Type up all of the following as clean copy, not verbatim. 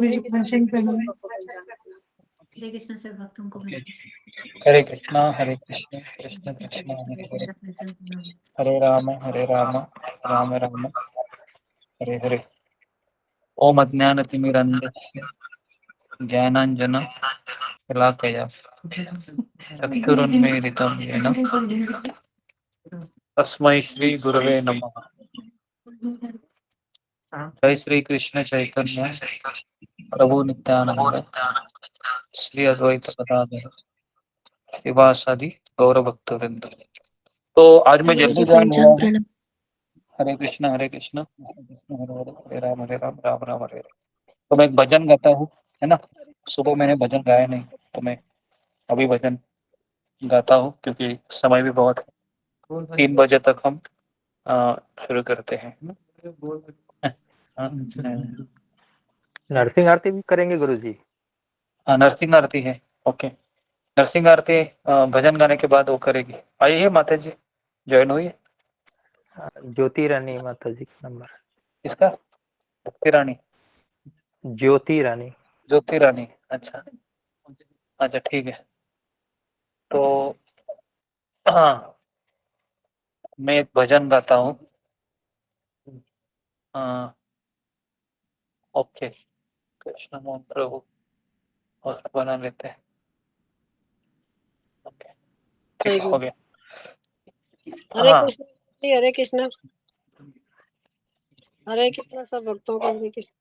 हरे कृष्ण से भक्तों को हरे कृष्णा कृष्ण कृष्ण हरे हरे, हरे राम राम राम हरे हरे। ओम अज्ञानतिमिरन्धस्य ज्ञानाञ्जन शलाकया चक्षुरुन्मीलितं येन तस्मै श्री गुरवे नमः। जय श्री कृष्ण चैतन्य प्रभु नित्यानंद श्री अद्वैत गदाधर शिवासादि गौर भक्तवृंद। तो आज मैं जल्दी ज्वाइन हुआ हूँ। हरे कृष्ण हरे कृष्ण हरे हरे, हरे राम राम राम हरे हरे। तो मैं एक भजन गाता हूँ, है ना। सुबह मैंने भजन गाया नहीं, तो मैं अभी भजन गाता हूँ क्योंकि समय भी बहुत है। 3 बजे तक हम शुरू करते हैं। नरसिंह आरती भी करेंगे गुरुजी? नरसिंह आरती है, ओके। नरसिंह आरती भजन गाने के बाद वो करेगी। आइए माता जी, ज्वाइन हुई। ज्योति रानी माता जी का नंबर। किसका? भक्ति रानी, ज्योति रानी। ज्योति रानी, अच्छा अच्छा ठीक है। तो हाँ, मैं एक भजन गाता हूँ। ओके, कृष्ण मोहन प्रभु और बना लेते हैं। ओके, ठीक हो गया। हरे कृष्ण, हरे कृष्ण, हरे कृष्ण सब भक्तों को हरे कृष्ण।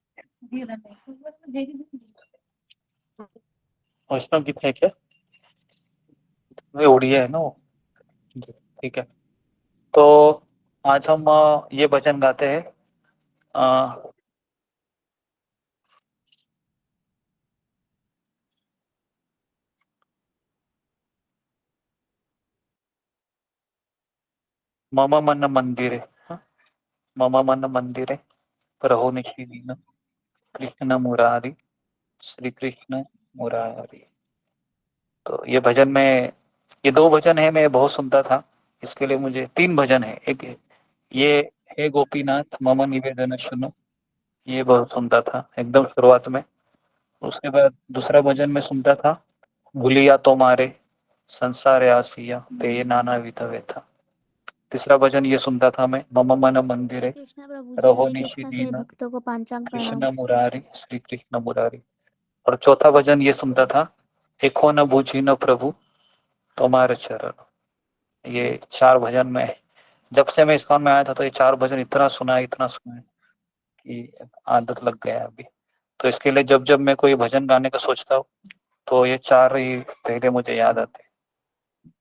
वैष्णव गीत है क्या? वे उड़िया है ना वो, ठीक है। तो आज हम ये भजन गाते हैं। मम मन मंदिरे, मम मन मंदिरे रहो निशिदीन कृष्ण मुरारी, श्री कृष्ण मुरारी। तो ये भजन में, ये 2 भजन है, मैं बहुत सुनता था। इसके लिए मुझे 3 भजन है। एक ये हे गोपीनाथ मम निवेदन सुनो, ये बहुत सुनता था एकदम शुरुआत में। उसके बाद दूसरा भजन में सुनता था भूलिया तो मारे संसार आसिया ते नाना विध व्यथा। तीसरा भजन ये सुनता था मैं, मम मन मंदिरे कृष्ण प्रभु जी, रहो हरे कृष्ण से निशिदीन भक्तों को पांचांग प्रणाम। कृष्ण मुरारी, श्री कृष्ण मुरारी। और चौथा भजन ये सुनता था, एको न बूझी न प्रभु तुम्हारे चरण। ये 4 भजन में, जब से मैं इस्कॉन में आया था तो ये 4 भजन इतना सुना कि आदत लग गया अभी। तो इसके लिए जब जब मैं कोई भजन गाने का सोचता हूँ तो ये 4 ही पहले मुझे याद आते।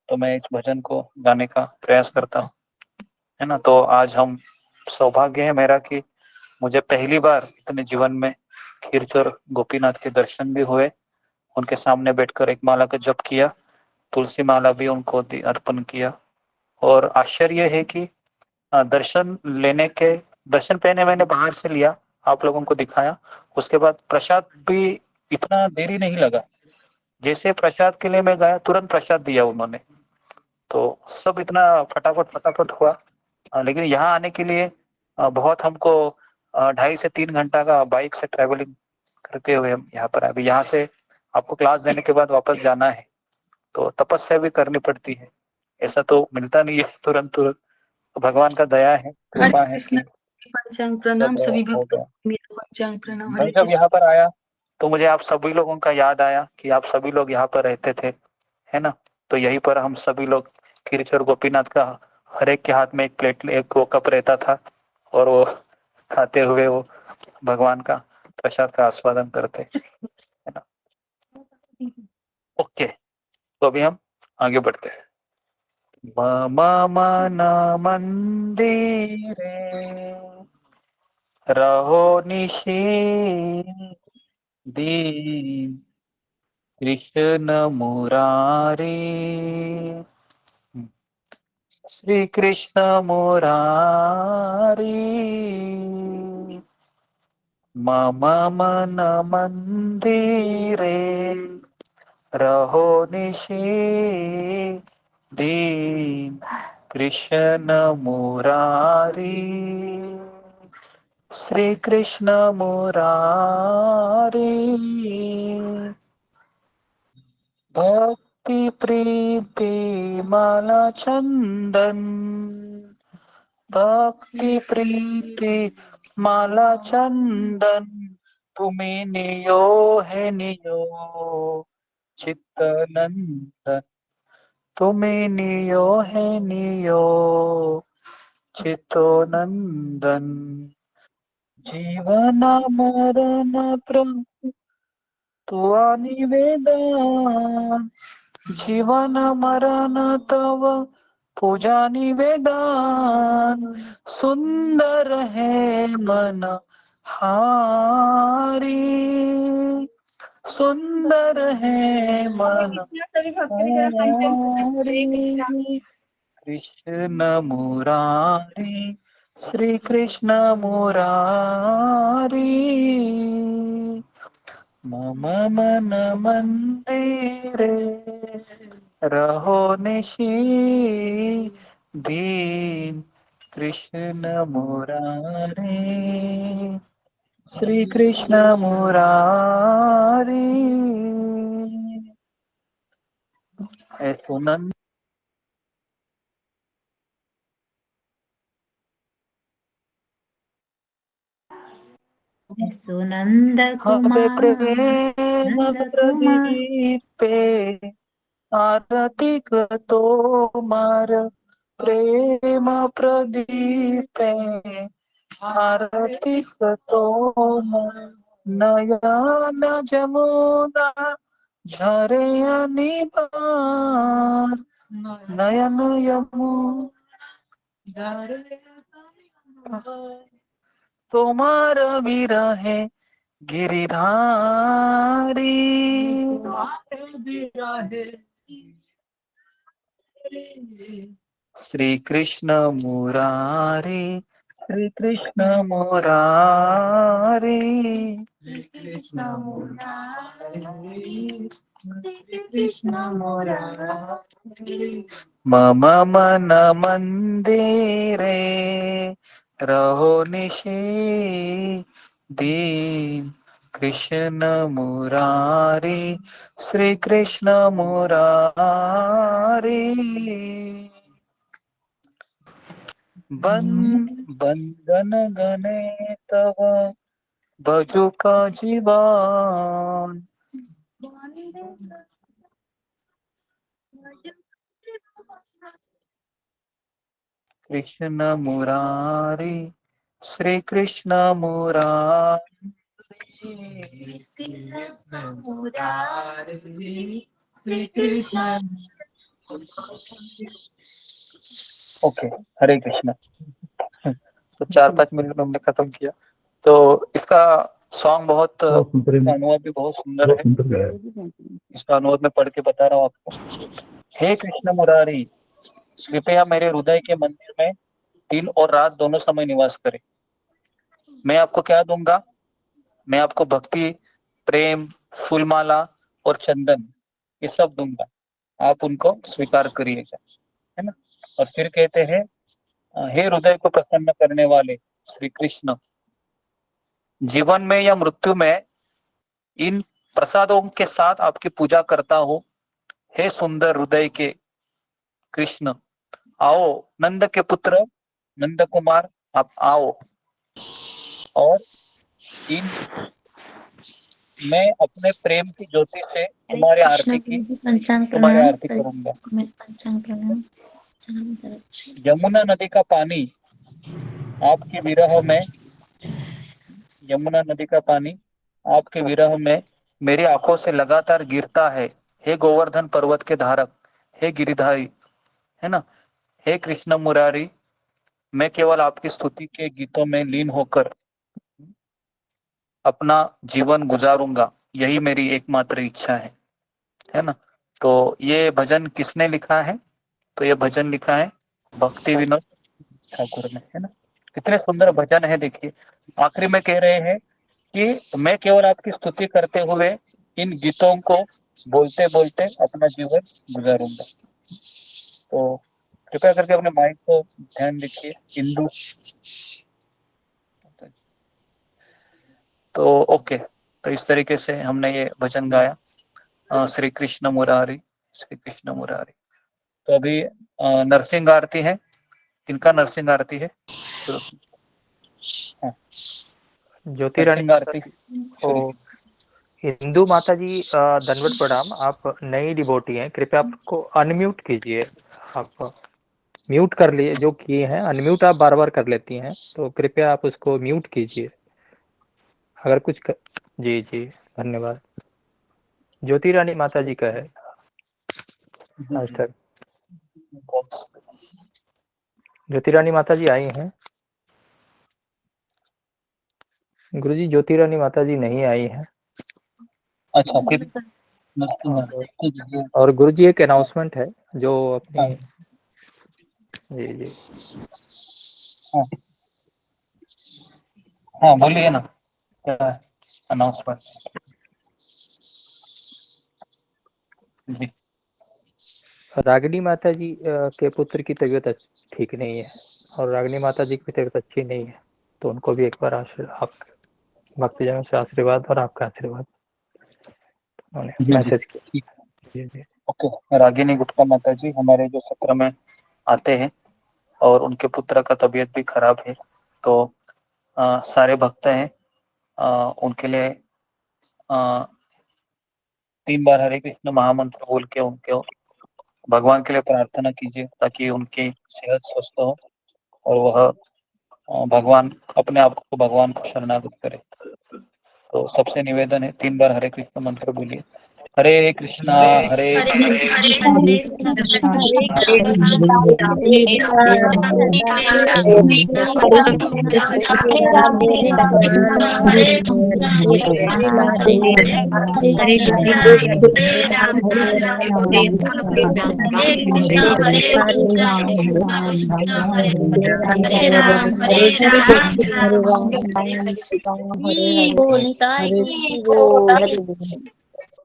तो मैं इस भजन को गाने का प्रयास करता हूँ, है ना। तो आज हम, सौभाग्य है मेरा कि मुझे पहली बार इतने जीवन में खीरचोर गोपीनाथ के दर्शन भी हुए। उनके सामने बैठकर एक माला का जप किया, तुलसी माला भी उनको अर्पण किया। और आश्चर्य है कि दर्शन पहले मैंने बाहर से लिया, आप लोगों को दिखाया। उसके बाद प्रसाद भी इतना देरी नहीं लगा। जैसे प्रसाद के लिए मैं गया, तुरंत प्रसाद दिया उन्होंने। तो सब इतना फटाफट हुआ। लेकिन यहाँ आने के लिए बहुत हमको 2.5 से 3 घंटा का बाइक से ट्रेवलिंग करते हुए हम यहाँ पर। अभी यहाँ से आपको क्लास देने के बाद वापस जाना है, तो तपस्या भी करनी पड़ती है। ऐसा तो मिलता नहीं है तुरंत तुरंत। तो भगवान का दया है, कृपा है कि पंचांग प्रणाम सब सभी हो भक्तों गया। को मेरा पंचांग प्रणाम। मैं हरे जब कृष्ण। यहाँ पर आया तो मुझे आप सभी लोगों का याद आया कि आप सभी लोग यहाँ पर रहते थे, है ना। तो यहीं पर हम सभी लोग खीरचोर गोपीनाथ का हर एक के हाथ में एक प्लेट, एक वो कप रहता था, और वो खाते हुए वो भगवान का प्रसाद का आस्वादन करते, है ना। ओके, तो अभी हम आगे बढ़ते हैं। मम मन मंदिरे रहो निशीदीन कृष्ण मुरारी, श्री कृष्ण मुरारी। मम मन मंदिरे रहो निशीदीन कृष्ण मुरारी, श्री कृष्ण मुरारी भक्ति प्रीति माला चंदन भक्ति प्रीति माला चंदन तुम्हें नियो है नियो चित्तनंदन तुम्हें नियो है नियो चित्तनंदन जीवन मरण प्रभु तुआ निवेदन जीवन मरण तव पूजा निवेदन सुंदर है मन हारी सुंदर है मन हारी कृष्ण मुरारी श्री कृष्ण मुरारी मम मन मंदिरे रहो निशी दीन कृष्ण मुरारी श्री कृष्ण मुरारी सुनंद सुनंद हवे कुमार प्रेम नंद कुमार प्रदीपे आरती तो मार प्रेम प्रदीपे आरती तो नयन जमुना झरे निबार नयन यमुना झरे तुम्हार विरहे गिरिधारी श्री कृष्ण मुरारी श्री कृष्ण मुरारी श्री कृष्ण मुरारी श्री कृष्ण मुरारी मम मन मंदिरे रहो निशी दीन कृष्ण मुरारी श्री कृष्ण मुरारी बंदन गने तव भजु का जीवन कृष्ण मुरारी श्री कृष्ण मुरारी श्री कृष्ण मुरारी श्री कृष्ण ओके हरे कृष्ण। तो 4-5 मिनट में हमने खत्म किया। तो इसका सॉन्ग बहुत अनुवाद भी बहुत सुंदर है। इसका अनुवाद मैं पढ़ के बता रहा हूँ आपको। हे कृष्ण मुरारी कृपया मेरे हृदय के मंदिर में दिन और रात दोनों समय निवास करें। मैं आपको क्या दूंगा? मैं आपको भक्ति, प्रेम, फूलमाला और चंदन ये सब दूंगा। आप उनको स्वीकार करिएगा, है ना। और फिर कहते हैं हे हृदय को प्रसन्न करने वाले श्री कृष्ण, जीवन में या मृत्यु में इन प्रसादों के साथ आपकी पूजा करता हूँ। हे सुंदर हृदय के कृष्ण, आओ नंद के पुत्र नंद कुमार, आप आओ और इन मैं अपने प्रेम की ज्योति से तुम्हारी आरती की पंचांग तुम्हारी प्रणाम आरती करूंगा। पंचांग प्रणाम यमुना नदी का पानी आपके विरह में यमुना नदी का पानी आपके विरह में मेरी आंखों से लगातार गिरता है। हे गोवर्धन पर्वत के धारक, हे गिरिधारी, है ना, हे कृष्ण मुरारी, मैं केवल आपकी स्तुति के गीतों में लीन होकर अपना जीवन गुजारूंगा। यही मेरी एकमात्र इच्छा है ना। तो ये भजन किसने लिखा है? तो ये भजन लिखा है भक्ति विनोद ठाकुर ने, है ना। कितने सुंदर भजन है। देखिए आखिरी में कह रहे हैं कि मैं केवल आपकी स्तुति करते हुए इन गीतों को बोलते बोलते अपना जीवन गुजारूंगा। तो कृपया करके अपने माइक को ध्यान रखिए। इंदु तो ओके, तो इस तरीके से हमने ये भजन गाया, श्री कृष्ण मुरारी, श्री कृष्ण मुरारी। तो अभी नरसिंह आरती है। किनका नरसिंह आरती है? ज्योति रानी नरसिंह आरती तो हिंदू माता जी दंडवत प्रणाम। आप नई डिवोटी हैं, कृपया आपको अनम्यूट कीजिए। आप म्यूट कर लिए जो किए हैं, अनम्यूट आप बार बार कर लेती हैं, तो कृपया आप उसको म्यूट कीजिए अगर कुछ जी जी, धन्यवाद। ज्योति रानी माता जी का है मास्टर। ज्योति रानी माता जी आई हैं? गुरुजी ज्योति रानी माता जी नहीं आई हैं। अच्छा, फिर और गुरुजी एक अनाउंसमेंट है जो अपनी जी जी हाँ बोलिए ना, क्या अनाउंसमेंट? जी रागिनी माता जी के पुत्र की तबीयत ठीक नहीं है और रागिनी माता जी की तबीयत अच्छी नहीं है, तो उनको भी एक बार आप भक्तजनों से आशीर्वाद और आपका आशीर्वाद उन्होंने मैसेज किया। जी जी ओके, रागिनी गुप्ता माता जी हमारे जो सत्र में आते हैं और उनके पुत्र का तबीयत भी खराब है, तो सारे भक्त हैं, उनके लिए 3 बार हरे कृष्ण महामंत्र बोल के उनके भगवान के लिए प्रार्थना कीजिए ताकि उनकी सेहत स्वस्थ हो और वह भगवान अपने आप को भगवान को शरणागत करे। तो सबसे निवेदन है 3 बार हरे कृष्ण मंत्र बोलिए। हरे कृष्णा हरे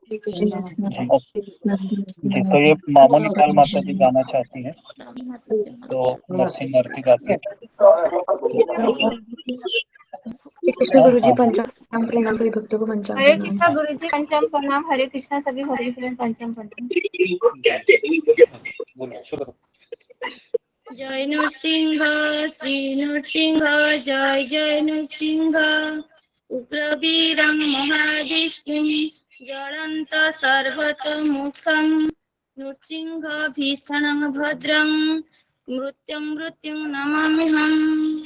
जी, तो ये मामोनी काल माता जी गाना चाहती हैं, तो नरसिंह आरती गाती है। गुरुजी पंचांग प्रणाम, सभी भक्तों को पंचांग हरे प्रणाम। कृष्णा गुरुजी पंचांग प्रणाम। हरे कृष्णा सभी भक्तों पंचांग प्रणाम। जय नृसिंह श्री नृसिंह, जय जय नृसिंह। उग्रवीरं महाविष्णुं ज्वलन्त सर्वतोमुखं, नृसिंह भीषणं भद्रं मृत्युं नमाम्यहम्।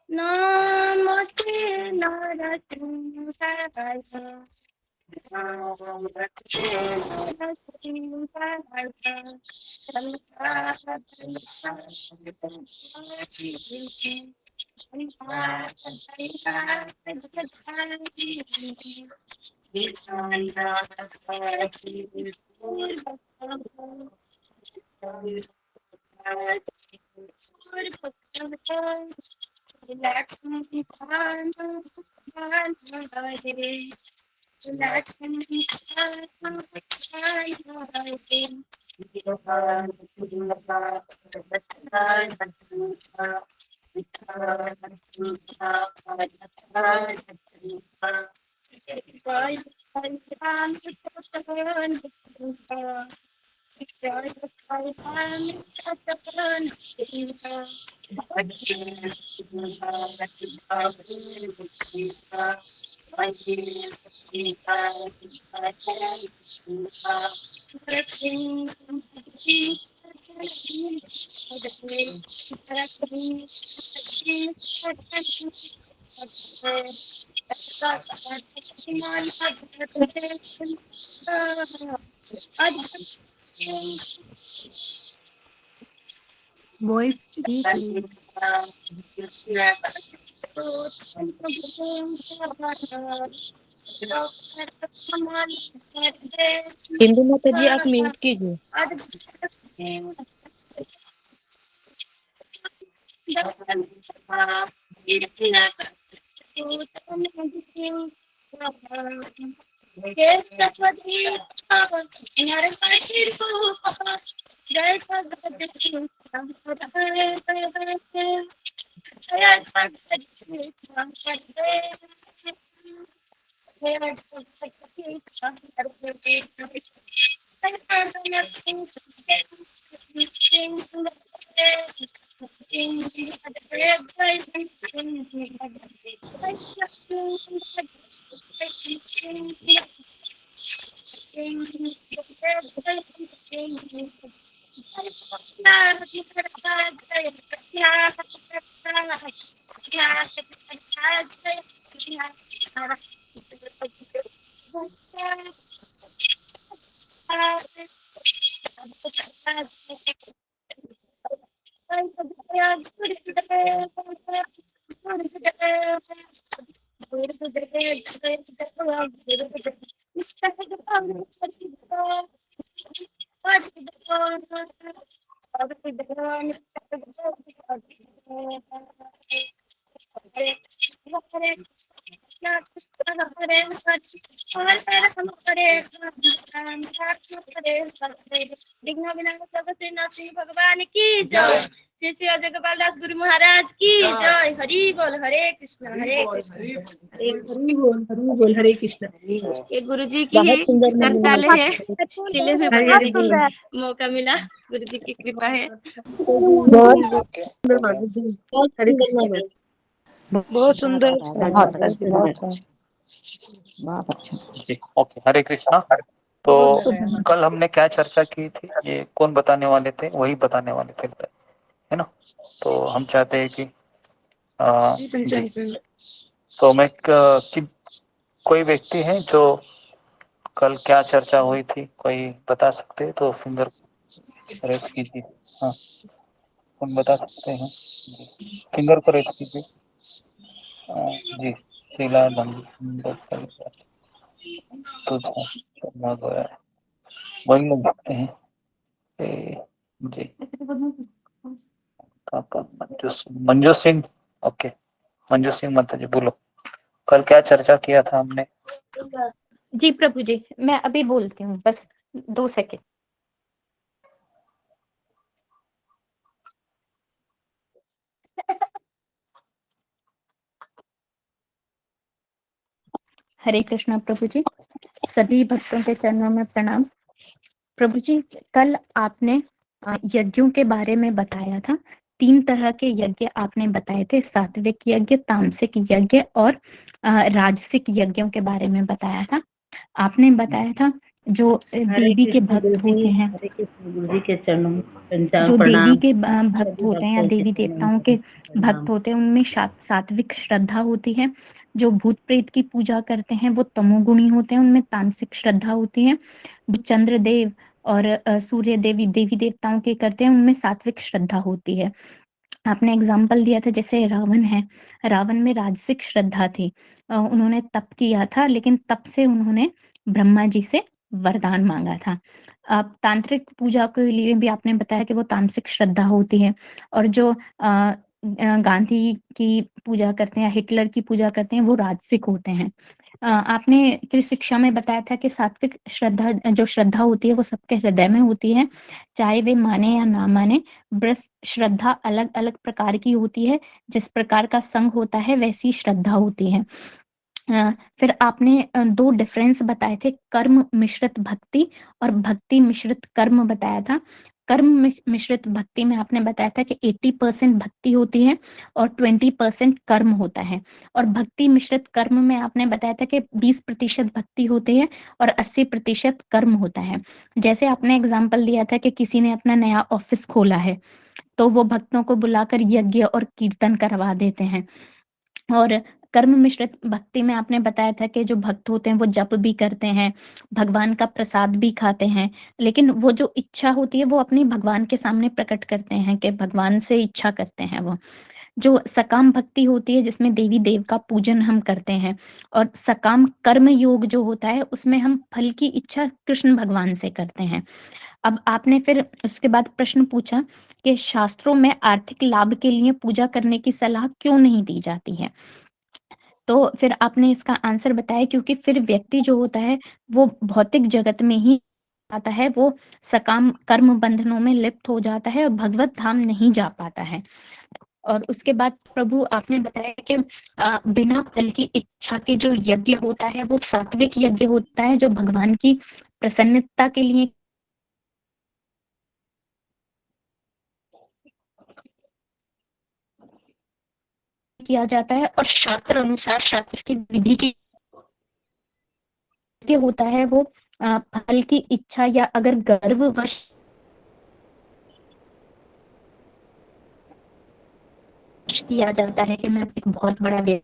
नमस्ते नारसिंहाय, वॉइस ठीक है। इंदु माता जी आप म्यूट कीजिए। भगवान की जय। श्री श्री अजय गोपाल दास गुरु महाराज की जय। हरि बोल, हरे कृष्ण हरे कृष्ण। हरि बोल, हरे कृष्ण। ये गुरु जी की बहुत सुंदर करताले है, इसलिए मैं हरि बताने बोल। की मौका मिला। गुरु जी की कृपा है। बहुत ओके, सुंदर बाबू जी। बहुत हरे सुंदर कृष्ण। मधुर। बहुत सुंदर। बहुत अच्छा बहुत अच्छा। जी ओके, हरे कृष्णा। तो कल हमने क्या चर्चा की थी, ये कौन बताने वाले थे? वही बताने वाले थे, है ना? तो हम चाहते हैं कि जी, तो मैं कि कोई व्यक्ति है जो कल क्या चर्चा हुई थी, कोई बता सकते हैं तो फिंगर रेट कीजिए। हाँ, कौन बता सकते हैं? जी, फिंगर को रेट कीजिए। जी, शीला वही लोग देखते हैं। जी, मंजू सिंह। ओके, मंजू सिंह माता जी बोलो, कल क्या चर्चा किया था हमने? जी प्रभु जी, मैं अभी बोलती हूँ, बस 2 सेकेंड। हरे कृष्णा प्रभु जी, सभी भक्तों के चरणों में प्रणाम। प्रभु जी, कल आपने यज्ञों के बारे में बताया था। 3 तरह के यज्ञ आपने बताए थे, सात्विक यज्ञ, तामसिक यज्ञ और राजसिक यज्ञों के बारे में बताया था। आपने बताया था जो देवी के भक्त होते हैं, गुरु जी के चरणों में जो देवी प्रणाम। के भक्त होते हैं या देवी देवताओं के भक्त होते हैं, उनमें सात्विक श्रद्धा होती है। जो भूत प्रेत की पूजा करते हैं वो तमोगुणी होते हैं, उनमें तामसिक श्रद्धा होती है। जो चंद्रदेव और सूर्य देवी देवी देवताओं के करते हैं, उनमें सात्विक श्रद्धा होती है। आपने एग्जाम्पल दिया था, जैसे रावण है, रावण में राजसिक श्रद्धा थी। उन्होंने तप किया था, लेकिन तप से उन्होंने ब्रह्मा जी से वरदान मांगा था। अब तांत्रिक पूजा के लिए भी आपने बताया कि वो तामसिक श्रद्धा होती है। और जो गांधी की पूजा करते हैं, हिटलर की पूजा करते हैं, वो राजसिक होते हैं। आपने फिर शिक्षा में बताया था कि सात्विक श्रद्धा, जो श्रद्धा होती है वो सबके हृदय में होती है, चाहे वे माने या ना माने। बस श्रद्धा अलग अलग प्रकार की होती है, जिस प्रकार का संग होता है वैसी श्रद्धा होती है। फिर आपने 2 डिफरेंस बताए थे, कर्म मिश्रित भक्ति और भक्ति मिश्रित कर्म बताया था। कर्म मिश्रित भक्ति में आपने बताया था कि 80% भक्ति होती है और 20% कर्म होता है। और भक्ति मिश्रित कर्म में आपने बताया था कि 20% भक्ति होती है और 80% कर्म होता है। जैसे आपने एग्जाम्पल दिया था कि किसी ने अपना नया ऑफिस खोला है, तो वो भक्तों को बुलाकर यज्ञ और कीर्तन करवा देते हैं। और कर्म मिश्रित भक्ति में आपने बताया था कि जो भक्त होते हैं वो जप भी करते हैं, भगवान का प्रसाद भी खाते हैं, लेकिन वो जो इच्छा होती है वो अपनी भगवान के सामने प्रकट करते हैं कि भगवान से इच्छा करते हैं वो। जो सकाम भक्ति होती है, जिसमें देवी देव का पूजन हम करते हैं। और सकाम कर्म योग जो होता है, उसमें हम फल की इच्छा कृष्ण भगवान से करते हैं। अब आपने फिर उसके बाद प्रश्न पूछा कि शास्त्रों में आर्थिक लाभ के लिए पूजा करने की सलाह क्यों नहीं दी जाती है। तो फिर आपने इसका आंसर बताया, क्योंकि फिर व्यक्ति जो होता है वो भौतिक जगत में ही आता है, वो सकाम कर्म बंधनों में लिप्त हो जाता है और भगवत धाम नहीं जा पाता है। और उसके बाद प्रभु आपने बताया कि बिना फल की इच्छा के जो यज्ञ होता है वो सात्विक यज्ञ होता है, जो भगवान की प्रसन्नता के लिए किया जाता है, और शास्त्र अनुसार शास्त्र की विधि के यज्ञ होता है वो फल की इच्छा या अगर गर्ववश किया जाता है कि मैं एक बहुत बड़ा व्यक्ति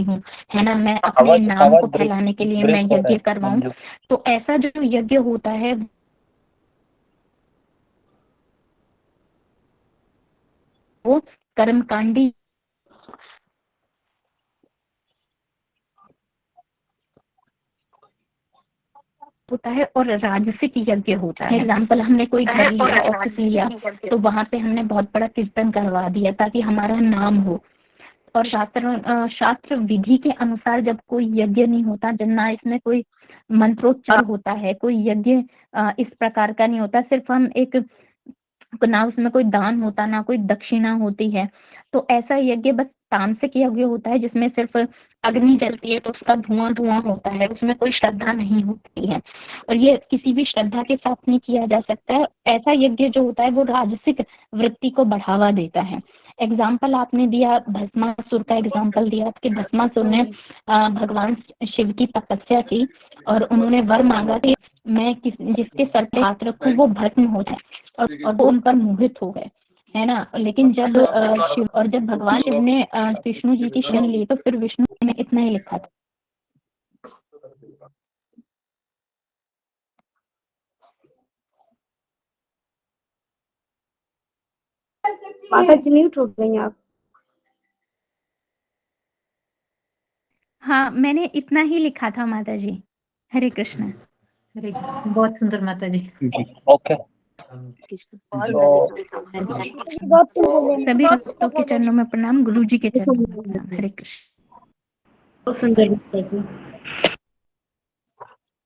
हूँ, है ना, मैं अपने नाम को फैलाने के लिए मैं यज्ञ करवाऊं, तो ऐसा जो यज्ञ होता है वो कर्मकांडी होता है और राजसिक यज्ञ होता है। एग्जाम्पल, हमने कोई घर लिया, ऑफिस लिया, तो वहां पे हमने बहुत बड़ा कीर्तन करवा दिया ताकि हमारा नाम हो, और शास्त्र विधि के अनुसार जब कोई यज्ञ नहीं होता, जब ना इसमें कोई मंत्रोच्चार होता है, कोई यज्ञ इस प्रकार का नहीं होता, सिर्फ हम एक, ना उसमें कोई दान होता, ना कोई दक्षिणा होती है, तो ऐसा यज्ञ बस तामसिक यज्ञ होता है जिसमें सिर्फ अग्नि जलती है तो उसका धुआं धुआं होता है, उसमें कोई श्रद्धा नहीं होती है, और ये किसी भी श्रद्धा के साथ नहीं किया जा सकता है। ऐसा यज्ञ जो होता है वो राजसिक वृत्ति को बढ़ावा देता है। एग्जाम्पल आपने दिया, भस्मासुर का एग्जाम्पल दिया कि भस्मासुर ने भगवान शिव की तपस्या की और उन्होंने वर मांगा कि मैं जिसके सर पे हाथ रखूं वो भस्म हो जाए, और वो उन पर मोहित हो गए, है ना। लेकिन जब जब भगवान शिव ने विष्णु जी की शरण ली तो फिर विष्णु ने इतना ही लिखा था। माता जी म्यूट हो गई आप। हाँ, मैंने इतना ही लिखा था माता जी। हरे कृष्ण। बहुत सुंदर माता जी। ओके। सभी भक्तों के चरणों में प्रणाम, गुरु जी के चरणों में प्रणाम। हरे कृष्ण। बहुत सुंदर माता जी।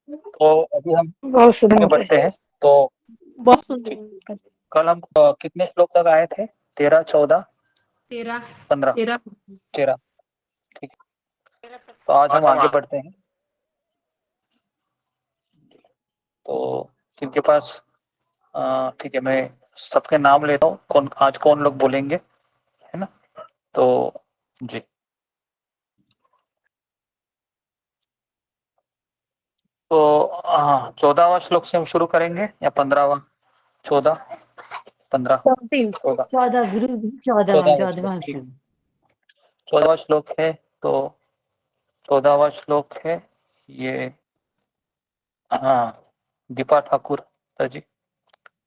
तो अभी हम बहुत सुंदर बढ़ते हैं। तो बहुत सुंदर। कल हम कितने श्लोक तक आए थे? 13, 14, 15, 13। ठीक है, तो आज हम आगे बढ़ते हैं। तो जिनके पास ठीक है, मैं सबके नाम लेता हूँ, कौन लोग बोलेंगे, है ना। तो जी, तो 14वां श्लोक से हम शुरू करेंगे या 15वां? 14, 15, 14 गुरु 14वां 14वां श्लोक है। तो 14वां श्लोक है ये, दीपा ठाकुर जी।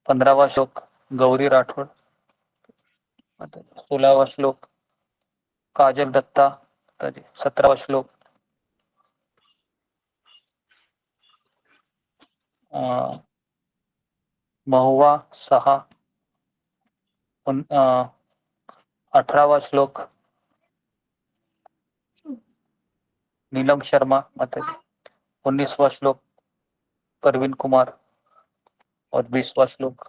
15वां श्लोक गौरी राठौड़। 16वां श्लोक काजल दत्ता जी। 17वां श्लोक महुआ सहा। 18वां श्लोक नीलम शर्मा माता जी। 19वां श्लोक परवीन कुमार, और 20वां श्लोक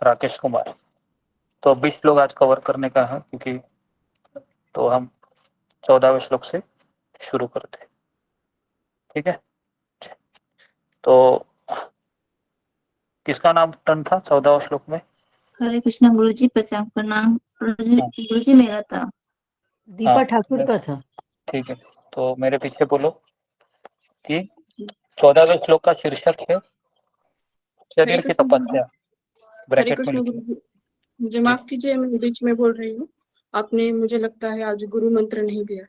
राकेश कुमार। तो 20 श्लोक आज कवर करने का है, क्योंकि तो हम 14वें श्लोक से शुरू करते हैं। ठीक है, तो किसका नाम टर्न था 14वें श्लोक में? हरे कृष्ण गुरु जी, प्रचार प्रणाम। गुरु जी मेरा था। दीपा ठाकुर का था। ठीक है, तो मेरे पीछे बोलो कि 14वें श्लोक का शीर्षक है शरीर की तपस्या। हरे कृष्ण गुरु जी, मुझे माफ कीजिए, मैं बीच में बोल रही हूँ। आपने, मुझे लगता है आज गुरु मंत्र नहीं दिया,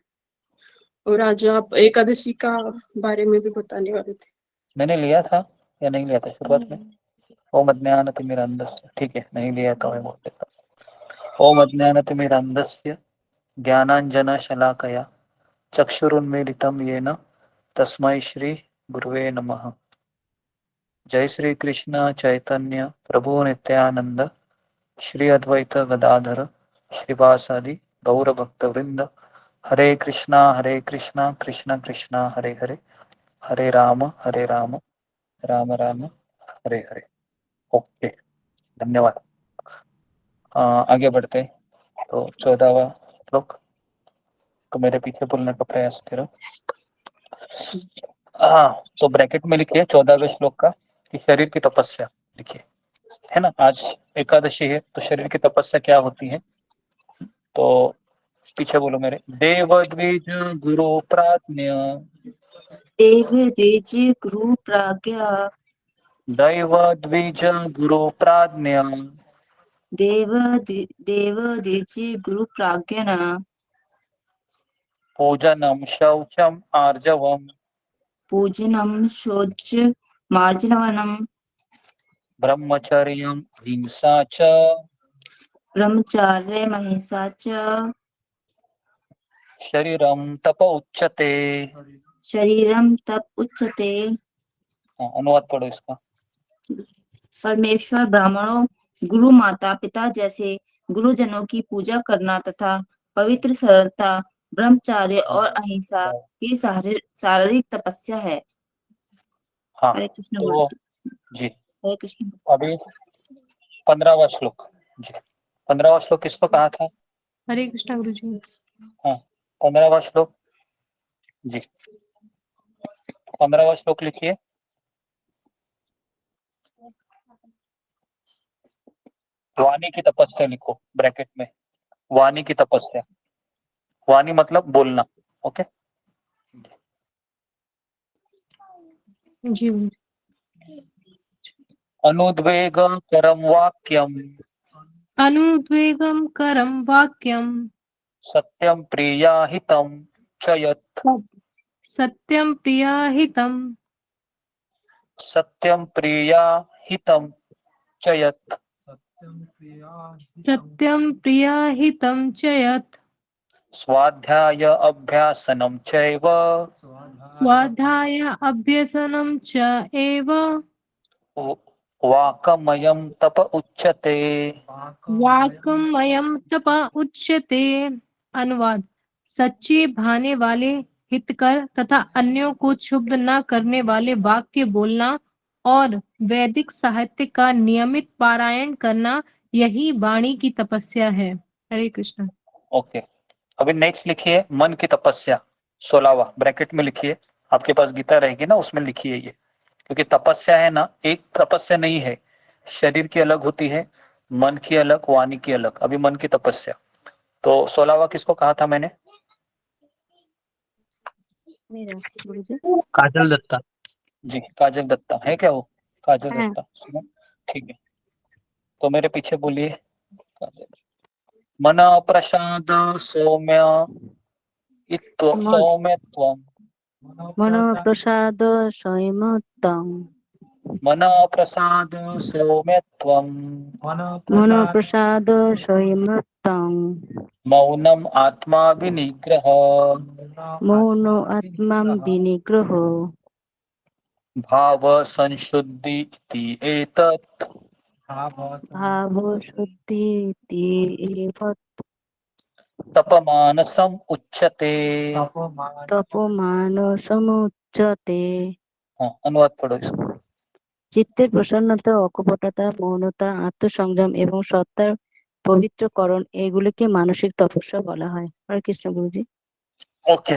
और आज आप एकादशी का बारे में भी बताने वाले थे। मैंने लिया था या नहीं लिया था शुरुआत में? ओम अज्ञानतिमिरान्धस्य। ठीक है, नहीं लिया तो मैं बोल देता हूँ। ओम अज्ञानतिमिरान्धस्य ज्ञानाञ्जनशलाकया चक्षुरुन्मीलितं येन तस्मै श्री गुरुवे नमः। जय श्री कृष्ण चैतन्य प्रभु नित्यानंद श्री अद्वैत गदाधर श्रीवासादि गौर भक्त वृंद। हरे कृष्णा कृष्णा कृष्णा हरे हरे, हरे राम राम राम हरे हरे। ओके, धन्यवाद। आगे बढ़ते हैं। तो 14वां श्लोक, तो मेरे पीछे बोलने का प्रयास करो। हाँ, तो ब्रैकेट में लिखिए 14वें श्लोक का कि शरीर की तपस्या लिखिए, है ना। आज एकादशी है तो शरीर की तपस्या क्या होती है, तो पीछे बोलो मेरे। देव द्विज गुरु प्राज्ञ, देव द्विज गुरु प्राज्ञा, दैव द्विज गुरु प्राज्ञ, देव द्विज गुरु प्राज्ञा, पूजनम शौचम आर्जवम, पूजनम शौच मार्जनवनम, ब्रह्मचर्यम हिंसा च, ब्रह्मचार्य महिंसा च, शरीरम तप उच्यते। शरीरम तप उच्यते। अनुवाद पढ़ो इसका। परमेश्वर ब्राह्मणों, गुरु माता पिता जैसे गुरुजनों की पूजा करना तथा पवित्र सरलता, ब्रह्मचार्य और अहिंसा की शारीरिक तपस्या है। हाँ, हरे कृष्ण तो गुरु जी हरे कृष्ण। अभी 15वां श्लोक जी, 15वां श्लोक किसको कहा था? हरे कृष्ण गुरु जी। हाँ, 15वां श्लोक जी, 15वां श्लोक लिखिए। वाणी की तपस्या लिखो ब्रैकेट में, वाणी की तपस्या। वाणी मतलब बोलना। ओके जी अनुद्वेग करम वाक्यम, अनुद्वेगम करम वाक्यम, सत्यम प्रिया हितम च यत्, सत्यम प्रिया हितम, सत्यम प्रिया हितम च यत्, सत्यम प्रिया हितम च यत्, स्वाध्याय अभ्यासनम चैव, स्वाध्याय अभ्यसनम च एव, वाकमयम तप उच्यते। वाक्मयम तप उच्यते। अनुवाद, सच्चे भाने वाले, हितकर तथा अन्यों को क्षुब्ध न करने वाले वाक्य बोलना और वैदिक साहित्य का नियमित पारायण करना, यही वाणी की तपस्या है। हरे कृष्ण। ओके, अभी नेक्स्ट लिखिए मन की तपस्या, 16वां ब्रैकेट में लिखिए। आपके पास गीता रहेगी ना, उसमें लिखिए ये, क्योंकि तपस्या है ना, एक तपस्या नहीं है, शरीर की अलग होती है, मन की अलग, वाणी की अलग। अभी मन की तपस्या, तो 16वां किसको कहा था मैंने? मेरा गुरु जी। काजल दत्ता। जी, काजल दत्ता है क्या वो? काजल हाँ। दत्ता सुनो, ठीक है, तो मेरे पीछे बोलिए। मन प्रसाद सौम्य इत्व सौम्यत्वम, मन प्रसाद संयमत्तं, मन प्रसाद सौम्यत्वम, मन प्रसाद संयमत्तं, मौनम आत्मा विनिग्रह, मौनो आत्मा विनिग्रहो, भाव संशुद्धि इति एतत्, भाव शुद्धि एव तपमानसम उच्यते। तपोमान समुच्यते। हाँ, अनुवाद पढ़ो इसको। চিত্তের প্রসন্নতা, অকপটতা, মৌনতা, আত্মসংযম এবং সত্তার পবিত্রকরণ এগুলিকে মানসিক তপস্যা বলা হয়। হরে কৃষ্ণ গুরুজি। ओके,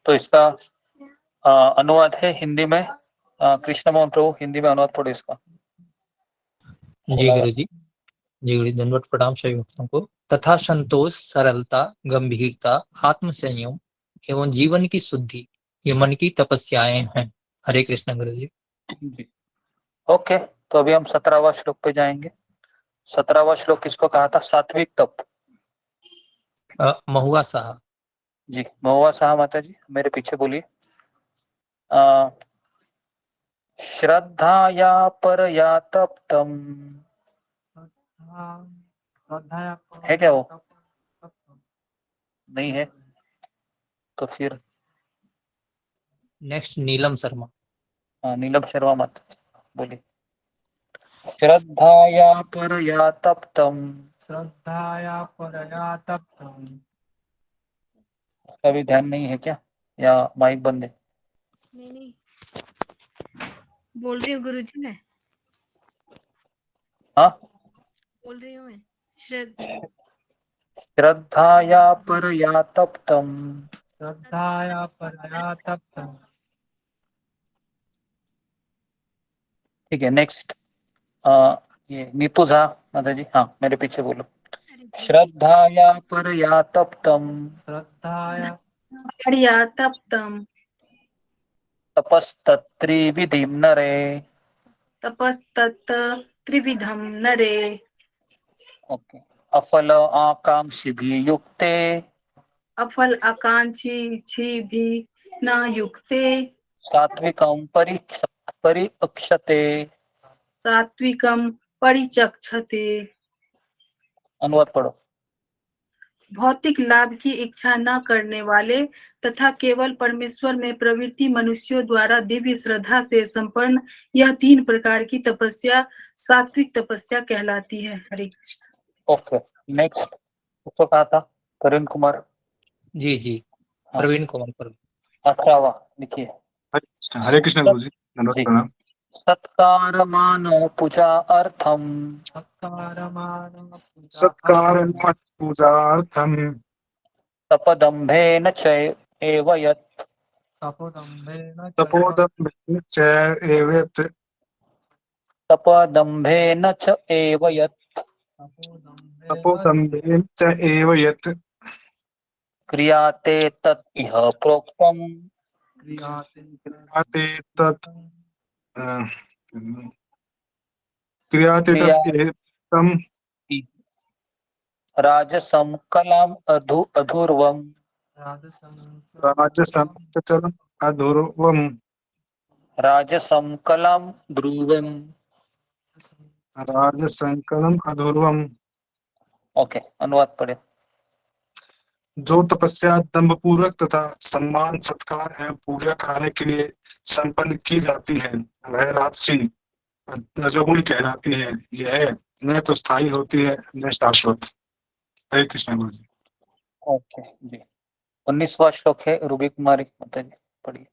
तो इसका अनुवाद है हिंदी में। कृष्ण मोहन प्रभु हिंदी में अनुवाद पढ़ो इसका। जी गुरु जी। जी गुरु, दंडवत प्रणाम सभी भक्तों को। तथा संतोष, सरलता, गंभीरता, आत्म संयम एवं जीवन की शुद्धि, ये मन की तपस्याएं हैं। हरे कृष्ण गुरु जी। जी ओके, तो अभी हम 17वां श्लोक पे जाएंगे। 17वां श्लोक किसको कहा था? सात्विक तप। महुआ साहा। जी, महुआ साहा माता जी मेरे पीछे बोलिए। श्रद्धाया परया तप्तम, है क्या वो? नहीं है तो फिर नेक्स्ट नीलम शर्मा। नीलम शर्मा माता बोलिए। श्रद्धाया परया तप्तम, श्रद्धाया परया तप्तम, उसका भी ध्यान नहीं है क्या, या माइक बंद है? नहीं, बोल रही हूँ गुरुजी मैं, हाँ, बोल रही हूँ मैं। श्रद्धाया परया तप्तम। श्रद्धाया परया तप्तम। ठीक है, नेक्स्ट ये नीतू झा माता जी, हाँ मेरे पीछे बोलो। श्रद्धाया परया तप्तम। श्रद्धाया पर्यातप्तम तपस्तत्त्रिविधिं नरे। तपस्तत् त्रिविधम नरे। ओके। अफल आकांक्षिभिः युक्ते। अफल आकांक्षी भी न युक्ते। सात्विकं परिक्षते। सात्विकम परिचक्षते। अनुवाद पढ़ो। भौतिक लाभ की इच्छा न करने वाले तथा केवल परमेश्वर में प्रवृत्ति मनुष्यों द्वारा दिव्य श्रद्धा से संपन्न यह 3 प्रकार की तपस्या सात्विक तपस्या कहलाती है। हरे कृष्ण। ओके, नेक्स्ट उसको कहा था प्रवीण कुमार। जी जी, हाँ, प्रवीण कुमार पर 18वां लिखिए। हरे कृष्ण गुरु जी, धन्यवाद जी। प्रणाम। सत्कार मानो पूजा अर्थम। सत्कार पूजार्थम। तपदम्भेन च एव यत्। तपोदम्भेन च एव यत्। तपदम्भेन च एव यत्। तपोदम्भेन च एव यत्। क्रियाते तत् इह प्रोक्तम्। क्रियाते तत् क्रियाते क्रिया तत् एतम्। राजसं कलाम् अधूर्वम्। राजसं अधूर्वम्। राजसं कलाम् ध्रुवम्। राजसंकलम अधूर्वम्। ओके, अनुवाद पढ़े। जो तपस्या दंभ पूर्वक तथा सम्मान सत्कार एवं पूजा कराने के लिए संपन्न की जाती है वह राजसी रजोगुणी कहलाती है। यह न तो स्थायी होती है न शाश्वत। हरे कृष्ण गुरु जी। ओके जी, 19वां श्लोक है रूबी कुमारी माता जी पढ़िए।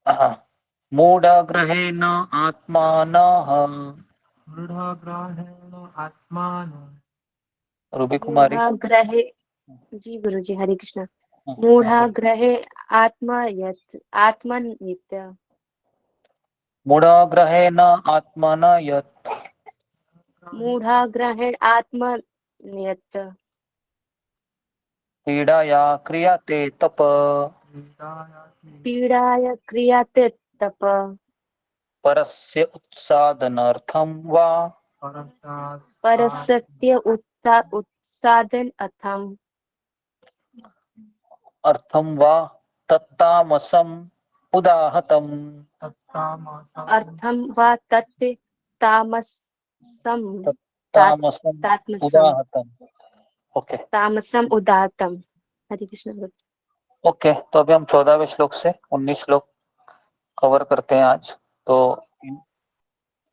हाँ। मूढ़ाग्रहेण आत्मानः। मूढ़ाग्रहेण आत्मानं। रूबी कुमारी। मूढ़ाग्रहे जी गुरु जी हरे कृष्ण। हाँ, मूढ़ाग्रहे आत्मनित्य। मूढ़ाग्रहेण आत्मन यत्। मूढ़ाग्रहेण आत्मनियत। पीड़ाया क्रियते तप। पीड़ाय क्रियाते तप। परस्य उत्सादनार्थं वा। परसत्य उत्सादन अर्थं वा तत्तामसम् उदाहतम्। अर्थम व तत् तामसम तत्तामसम् तात्मसम उदाहतम्। ओके तामसम उदातम। हरे कृष्ण गुरु। ओके, तो अभी हम 14वें श्लोक से 19 श्लोक कवर करते हैं आज। तो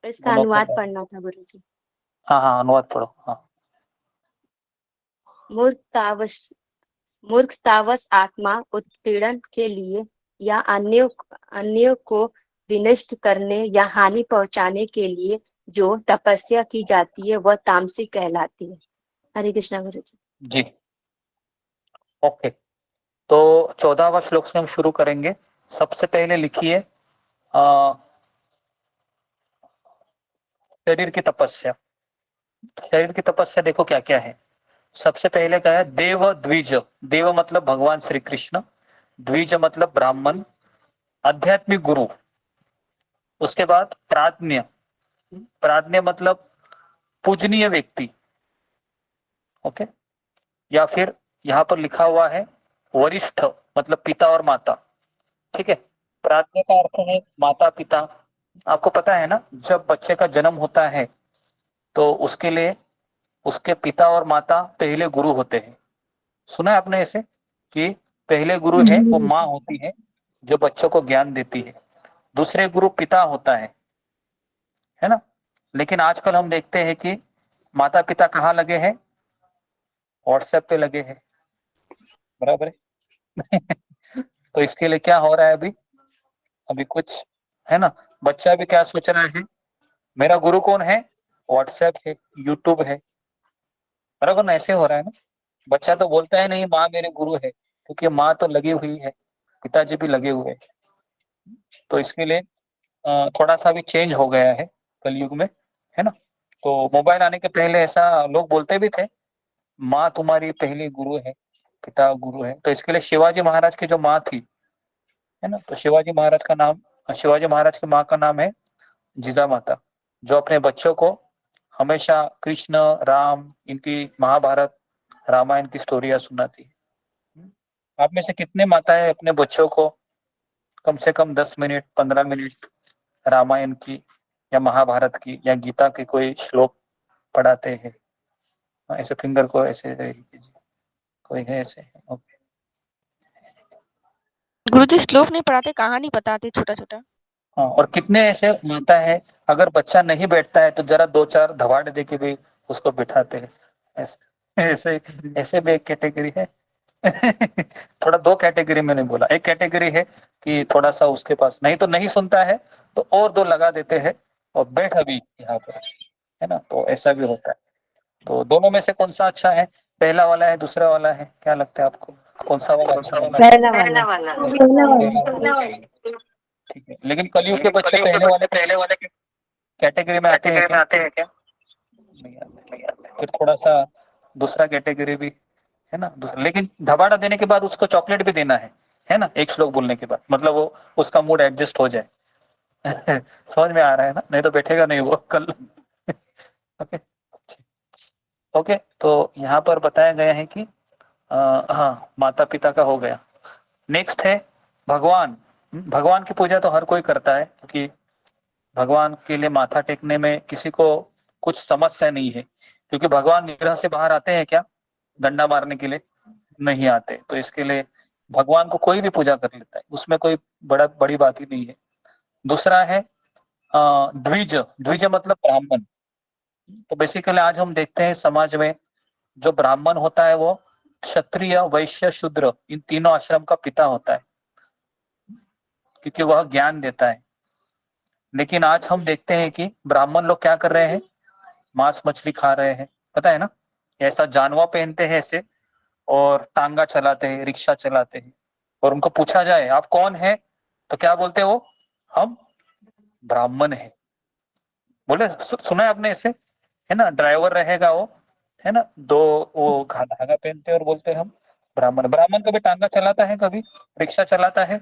इसका अनुवाद पढ़ना था गुरु जी। हाँ हाँ, अनुवाद पढ़ो। हाँ। मूर्खतावश आत्मा उत्पीड़न के लिए या अन्यों को विनष्ट करने या हानि पहुंचाने के लिए जो तपस्या की जाती है वह तामसिक कहलाती है। हरे कृष्णा गुरु जी। जी ओके, तो 14वां श्लोक से हम शुरू करेंगे। सबसे पहले लिखिए शरीर की तपस्या। शरीर की तपस्या देखो क्या क्या है। सबसे पहले क्या है, देव द्विज। देव मतलब भगवान श्री कृष्ण, द्विज मतलब ब्राह्मण, आध्यात्मिक गुरु। उसके बाद प्राज्ञ। प्राज्ञ मतलब पूजनीय व्यक्ति। ओके, या फिर यहाँ पर लिखा हुआ है वरिष्ठ मतलब पिता और माता। ठीक है, प्राज्ञ का अर्थ है माता पिता। आपको पता है ना, जब बच्चे का जन्म होता है तो उसके लिए उसके पिता और माता पहले गुरु होते हैं। सुना है आपने ऐसे कि पहले गुरु है वो माँ होती है जो बच्चों को ज्ञान देती है, दूसरे गुरु पिता होता है ना। लेकिन आजकल हम देखते हैं कि माता पिता कहाँ लगे हैं, व्हाट्सएप पे लगे हैं, बराबर है। तो इसके लिए क्या हो रहा है, अभी कुछ है ना। बच्चा भी क्या सोच रहा है, मेरा गुरु कौन है, व्हाट्सएप है, यूट्यूब है, बराबर ना, ऐसे हो रहा है ना। बच्चा तो बोलता है नहीं माँ मेरे गुरु है, क्योंकि माँ तो लगी हुई है, पिताजी भी लगे हुए हैं। तो इसके लिए थोड़ा सा भी चेंज हो गया है कलयुग में, है ना। तो मोबाइल आने के पहले ऐसा लोग बोलते भी थे, माँ तुम्हारी पहली गुरु है, पिता गुरु है। तो इसके लिए शिवाजी महाराज की जो माँ थी, है ना, तो शिवाजी महाराज की माँ का नाम है जीजा माता, जो अपने बच्चों को हमेशा कृष्ण, राम, इनकी महाभारत, रामायण की स्टोरियां सुनाती है। आप में से कितने माताएं अपने बच्चों को कम से कम 10 मिनट 15 मिनट रामायण की या महाभारत की या गीता के कोई श्लोक पढ़ाते हैं? ऐसे फिंगर को ऐसे कीजिए, कोई है ऐसे? ओके। गुरुजी श्लोक नहीं पढ़ाते, कहानी बताते छोटा छोटा। हाँ, और कितने ऐसे माता है, अगर बच्चा नहीं बैठता है तो जरा 2-4 धवाड़ दे के भी उसको बिठाते हैं। ऐसे ऐसे भी एक कैटेगरी है। थोड़ा 2 कैटेगरी मैंने बोला, एक कैटेगरी है कि थोड़ा सा उसके पास नहीं तो नहीं सुनता है तो और 2 लगा देते हैं और बैठ अभी यहाँ पर, है ना। तो ऐसा भी होता है। तो दोनों में से कौन सा अच्छा है, पहला वाला है दूसरा वाला है, क्या लगता है आपको, कौन सा वाला अच्छा है? पहला वाला। ठीक है, लेकिन कलयुग के बच्चे पहले वाले कैटेगरी में आते हैं क्या? नहीं आते। फिर थोड़ा सा दूसरा कैटेगरी भी है ना, दूसरा। लेकिन धबाड़ा देने के बाद उसको चॉकलेट भी देना है ना, एक श्लोक बोलने के बाद, मतलब वो उसका मूड एडजस्ट हो जाए। समझ में आ रहा है ना, नहीं तो बैठेगा नहीं वो कल। ओके ओके, तो यहाँ पर बताया गया है कि हाँ, माता पिता का हो गया। नेक्स्ट है भगवान। भगवान की पूजा तो हर कोई करता है, क्योंकि भगवान के लिए माथा टेकने में किसी को कुछ समस्या नहीं है, क्योंकि भगवान निग्रह से बाहर आते हैं क्या डंडा मारने के लिए? नहीं आते। तो इसके लिए भगवान को कोई भी पूजा कर लेता है, उसमें कोई बड़ी बात ही नहीं है। दूसरा है द्विज। द्विज मतलब ब्राह्मण। तो बेसिकली आज हम देखते हैं समाज में जो ब्राह्मण होता है वो क्षत्रिय, वैश्य, शूद्र इन तीनों आश्रम का पिता होता है, क्योंकि वह ज्ञान देता है। लेकिन आज हम देखते हैं कि ब्राह्मण लोग क्या कर रहे हैं, मांस मछली खा रहे हैं, पता है ना। ऐसा जानवा पहनते हैं ऐसे, और टांगा चलाते हैं, रिक्शा चलाते हैं, और उनको पूछा जाए आप कौन है, तो क्या बोलते हैं वो, हम ब्राह्मण हैं। बोले सुना है आपने ऐसे, है ना। ड्राइवर रहेगा वो, है ना, 2 वो धागा पहनते हैं और बोलते हैं हम ब्राह्मण। ब्राह्मण कभी टांगा चलाता है, कभी रिक्शा चलाता है?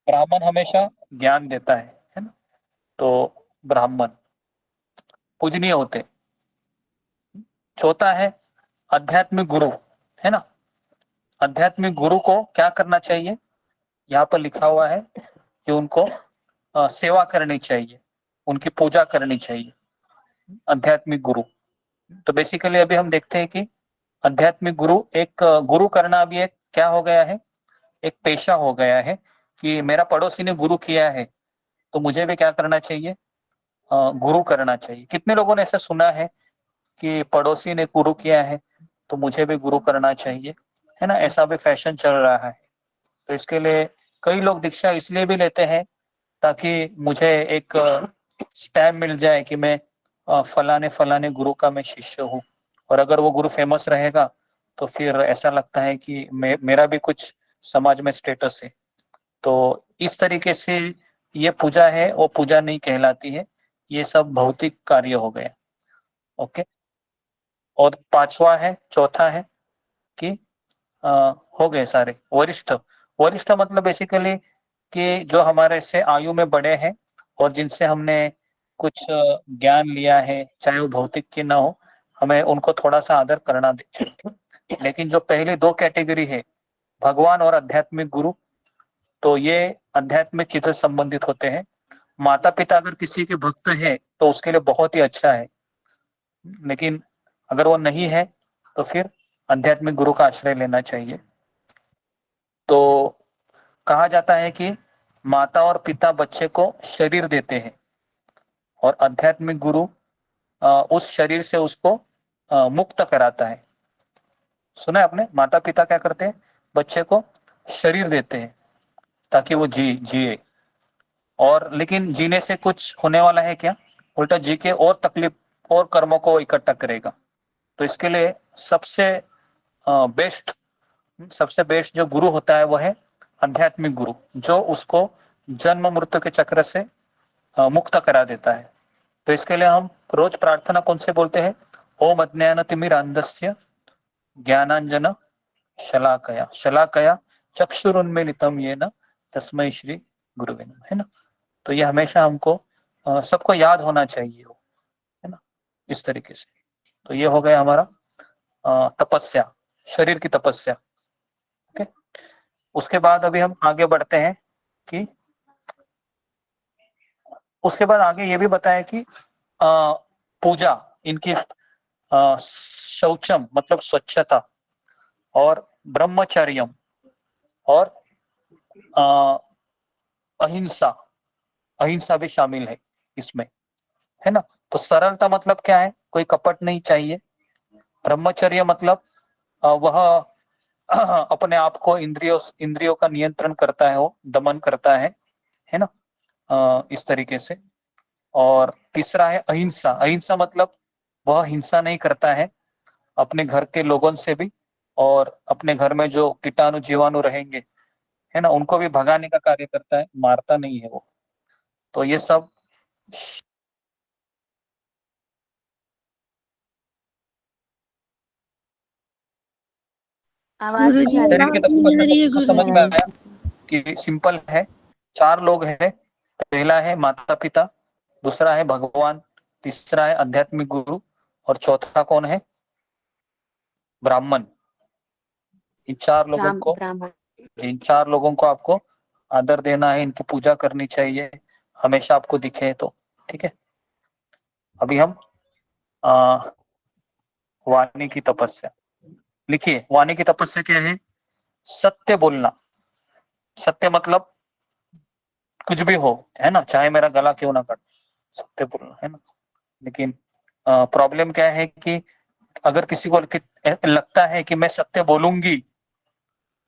ब्राह्मण हमेशा ज्ञान देता है ना। तो ब्राह्मण पूजनीय होते। चौथा है आध्यात्मिक गुरु, है ना। आध्यात्मिक गुरु को क्या करना चाहिए, यहाँ पर लिखा हुआ है कि उनको सेवा करनी चाहिए, उनकी पूजा करनी चाहिए, आध्यात्मिक गुरु। तो बेसिकली अभी हम देखते हैं कि आध्यात्मिक गुरु, एक गुरु करना भी एक क्या हो गया है, एक पेशा हो गया है, कि मेरा पड़ोसी ने गुरु किया है तो मुझे भी क्या करना चाहिए, गुरु करना चाहिए। कितने लोगों ने ऐसा सुना है कि पड़ोसी ने गुरु किया है तो मुझे भी गुरु करना चाहिए, है ना। ऐसा भी फैशन चल रहा है। तो इसके लिए कई लोग दीक्षा इसलिए भी लेते हैं ताकि मुझे एक स्टैम्प मिल जाए कि मैं फलाने फलाने गुरु का मैं शिष्य हूँ, और अगर वो गुरु फेमस रहेगा तो फिर ऐसा लगता है कि मेरा भी कुछ समाज में स्टेटस है। तो इस तरीके से ये पूजा है, वो पूजा नहीं कहलाती है, ये सब भौतिक कार्य हो गया। ओके। और चौथा है कि हो गए सारे वरिष्ठ। वरिष्ठ मतलब बेसिकली कि जो हमारे से आयु में बड़े हैं और जिनसे हमने कुछ ज्ञान लिया है, चाहे वो भौतिक की ना हो, हमें उनको थोड़ा सा आदर करना चाहिए। लेकिन जो पहले 2 कैटेगरी है, भगवान और आध्यात्मिक गुरु, तो ये आध्यात्मिक चीज से संबंधित होते हैं। माता पिता अगर किसी के भक्त है तो उसके लिए बहुत ही अच्छा है, लेकिन अगर वो नहीं है तो फिर आध्यात्मिक गुरु का आश्रय लेना चाहिए। तो कहा जाता है कि माता और पिता बच्चे को शरीर देते हैं और आध्यात्मिक गुरु उस शरीर से उसको मुक्त कराता है। सुना है आपने, माता पिता क्या करते हैं, बच्चे को शरीर देते हैं ताकि वो जिए, और लेकिन जीने से कुछ होने वाला है क्या? उल्टा जी के और तकलीफ और कर्मों को इकट्ठा करेगा। तो इसके लिए सबसे बेस्ट जो गुरु होता है वो है आध्यात्मिक गुरु, जो उसको जन्म मृत्यु के चक्र से मुक्त करा देता है। तो इसके लिए हम रोज प्रार्थना कौन से बोलते हैं? ओम अज्ञानतिमिरान्धस्य ज्ञानांजन शलाकया शलाकया चक्षुरुन्मीलितं येन तस्मै श्री गुरुवे नमः, है ना। तो ये हमेशा हमको सबको याद होना चाहिए, है ना, इस तरीके से। तो ये हो गया हमारा तपस्या, शरीर की तपस्या। ओके, उसके बाद अभी हम आगे बढ़ते हैं कि उसके बाद आगे ये भी बताया कि पूजा, इनकी शौचम मतलब स्वच्छता, और ब्रह्मचर्यम, और अहिंसा भी शामिल है इसमें, है ना। तो सरलता मतलब क्या है? कोई कपट नहीं चाहिए। ब्रह्मचर्य मतलब वह अपने आप को इंद्रियों का नियंत्रण करता है, वो दमन करता है ना, इस तरीके से। और तीसरा है अहिंसा। अहिंसा मतलब वह हिंसा नहीं करता है अपने घर के लोगों से भी, और अपने घर में जो कीटाणु जीवाणु रहेंगे, है ना, उनको भी भगाने का कार्य करता है, मारता नहीं है वो। तो ये सब आवाज नहीं आ शरीर के रही। तत्व समझ में आया कि सिंपल है। 4 लोग हैं। पहला है माता पिता, दूसरा है भगवान, तीसरा है आध्यात्मिक गुरु, और चौथा कौन है? ब्राह्मण। इन 4 लोगों को आपको आदर देना है, इनकी पूजा करनी चाहिए हमेशा, आपको दिखे तो, ठीक है। अभी हम वाणी की तपस्या लिखिए। वाणी की तपस्या क्या है? सत्य बोलना। सत्य मतलब कुछ भी हो, है ना, चाहे मेरा गला क्यों ना कट, सत्य बोलना, है ना। लेकिन प्रॉब्लम क्या है कि अगर किसी को लगता है कि मैं सत्य बोलूंगी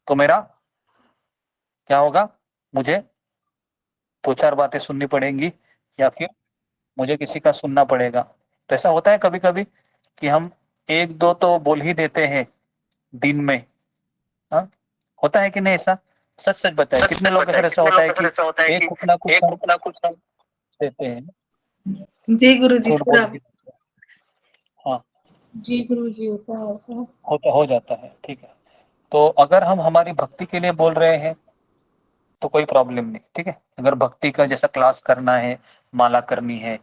तो मेरा क्या होगा? मुझे 2-4 बातें सुननी पड़ेंगी, या फिर मुझे किसी का सुनना पड़ेगा। तो ऐसा होता है कभी कभी कि हम 1-2 तो बोल ही देते हैं दिन में, हाँ, होता है कि नहीं? ऐसा सच सच बताए, कितने लोग ऐसा होता है कि एक कुछ ना कुछ हम देते हैं। जी गुरु जी, झूठ बोल के। हाँ जी गुरु जी, होता है ऐसा। हो जाता है, ठीक है। तो अगर हम हमारी भक्ति के लिए बोल रहे हैं तो कोई प्रॉब्लम नहीं, ठीक है। अगर भक्ति का जैसा क्लास करना है, माला करनी है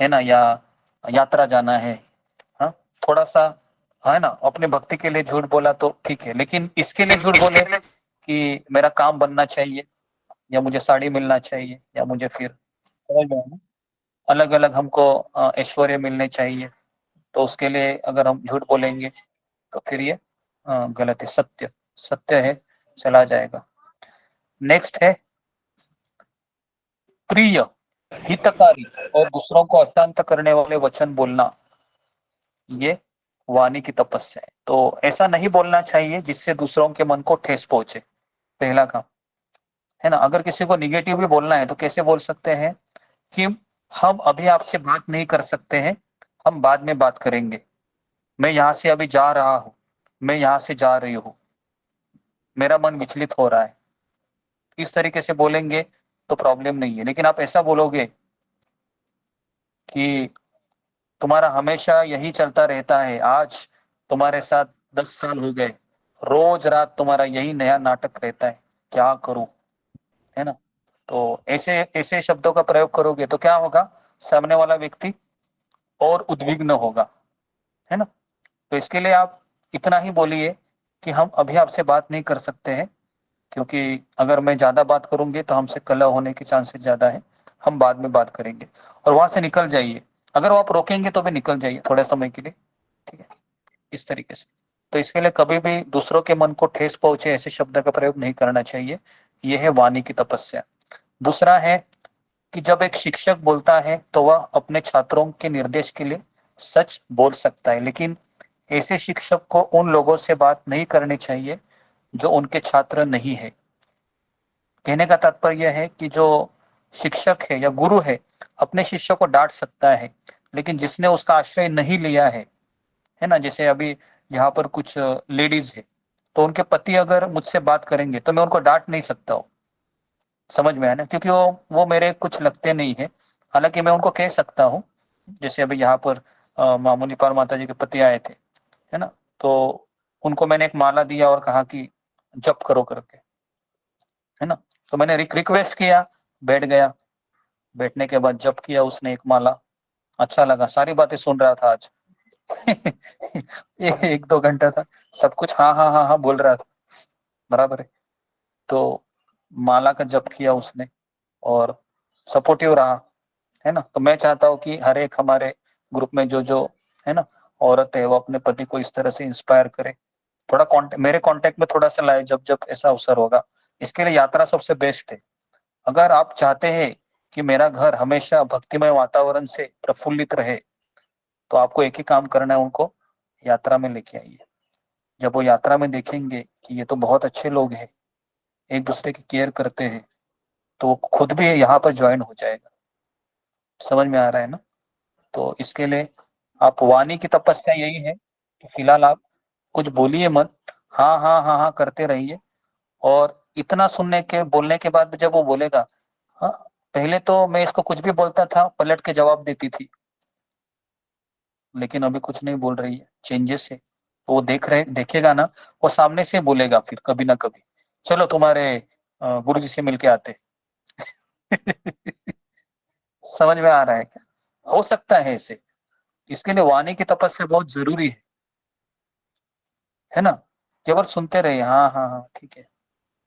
ना, या यात्रा जाना है, हाँ, थोड़ा सा, है ना, अपने भक्ति के लिए झूठ बोला तो ठीक है। लेकिन इसके लिए झूठ बोले कि मेरा काम बनना चाहिए, या मुझे साड़ी मिलना चाहिए, या मुझे फिर अलग अलग हमको ऐश्वर्य मिलने चाहिए, तो उसके लिए अगर हम झूठ बोलेंगे तो फिर ये गलत है। सत्य है, चला जाएगा। नेक्स्ट है प्रिय, हितकारी और दूसरों को अशांत करने वाले वचन बोलना, ये वाणी की तपस्या है। तो ऐसा नहीं बोलना चाहिए जिससे दूसरों के मन को ठेस पहुंचे, पहला काम, है ना। अगर किसी को निगेटिव भी बोलना है तो कैसे बोल सकते हैं कि हम अभी आपसे बात नहीं कर सकते हैं, हम बाद में बात करेंगे, मैं यहाँ से अभी जा रहा हूँ, मैं यहाँ से जा रही हूँ, मेरा मन विचलित हो रहा है। इस तरीके से बोलेंगे तो प्रॉब्लम नहीं है। लेकिन आप ऐसा बोलोगे कि तुम्हारा हमेशा यही चलता रहता है, आज तुम्हारे साथ 10 साल हो गए, रोज रात तुम्हारा यही नया नाटक रहता है, क्या करूं, है ना। तो ऐसे ऐसे शब्दों का प्रयोग करोगे तो क्या होगा? सामने वाला व्यक्ति और उद्विग्न होगा, है ना। तो इसके लिए आप इतना ही बोलिए कि हम अभी आपसे बात नहीं कर सकते हैं, क्योंकि अगर मैं ज्यादा बात करूंगी तो हमसे कलह होने के चांसेस ज्यादा है, हम बाद में बात करेंगे। और वहां से निकल जाइए। अगर वो आप रोकेंगे तो भी निकल जाइए थोड़े समय के लिए, ठीक है, इस तरीके से। तो इसके लिए कभी भी दूसरों के मन को ठेस पहुंचे ऐसे शब्द का प्रयोग नहीं करना चाहिए। यह है वाणी की तपस्या। दूसरा है कि जब एक शिक्षक बोलता है तो वह अपने छात्रों के निर्देश के लिए सच बोल सकता है, लेकिन ऐसे शिक्षक को उन लोगों से बात नहीं करनी चाहिए जो उनके छात्र नहीं है। कहने का तात्पर्य है कि जो शिक्षक है या गुरु है अपने शिष्य को डांट सकता है, लेकिन जिसने उसका आश्रय नहीं लिया है ना, जैसे अभी यहाँ पर कुछ लेडीज है तो उनके पति अगर मुझसे बात करेंगे तो मैं उनको डांट नहीं सकता हूँ, समझ में आया ना, क्योंकि वो मेरे कुछ लगते नहीं है। हालांकि मैं उनको कह सकता हूँ, जैसे अभी यहाँ पर मामूली पाल माता जी के पति आए थे, है ना, तो उनको मैंने एक माला दिया और कहा कि जप करो करके, है ना, तो मैंने रिक्वेस्ट किया, बैठ गया, बैठने के बाद जप किया उसने एक माला, अच्छा लगा, सारी बातें सुन रहा था आज। 1-2 घंटा था, सब कुछ हाँ हाँ हाँ हाँ बोल रहा था, बराबर है। तो माला का जप किया उसने और सपोर्टिव रहा, है ना। तो मैं चाहता हूँ कि हर एक हमारे ग्रुप में जो है ना औरत है वो अपने पति को इस तरह से इंस्पायर करे, थोड़ा मेरे कांटेक्ट में थोड़ा सा लाए जब जब ऐसा अवसर होगा। इसके लिए यात्रा सबसे बेस्ट है। अगर आप चाहते हैं कि मेरा घर हमेशा भक्तिमय वातावरण से प्रफुल्लित रहे तो आपको एक ही काम करना है, उनको यात्रा में लेके आइए। जब वो यात्रा में देखेंगे कि ये तो बहुत अच्छे लोग हैं, एक दूसरे की केयर करते हैं, तो वो खुद भी यहाँ पर ज्वाइन हो जाएगा। समझ में आ रहा है ना। तो इसके लिए आप वाणी की तपस्या यही है कि फिलहाल आप कुछ बोलिए मत, हाँ हाँ हाँ हाँ करते रहिए, और इतना सुनने के बोलने के बाद जब वो बोलेगा, हाँ पहले तो मैं इसको कुछ भी बोलता था पलट के जवाब देती थी, लेकिन अभी कुछ नहीं बोल रही है, चेंजेस है, तो वो देखेगा ना, वो सामने से बोलेगा फिर कभी ना कभी, चलो तुम्हारे गुरु जी से मिलके आते। समझ में आ रहा है क्या? हो सकता है ऐसे। इसके लिए वाणी की तपस्या बहुत जरूरी है ना। केवल सुनते रहिए, हाँ हाँ हाँ ठीक है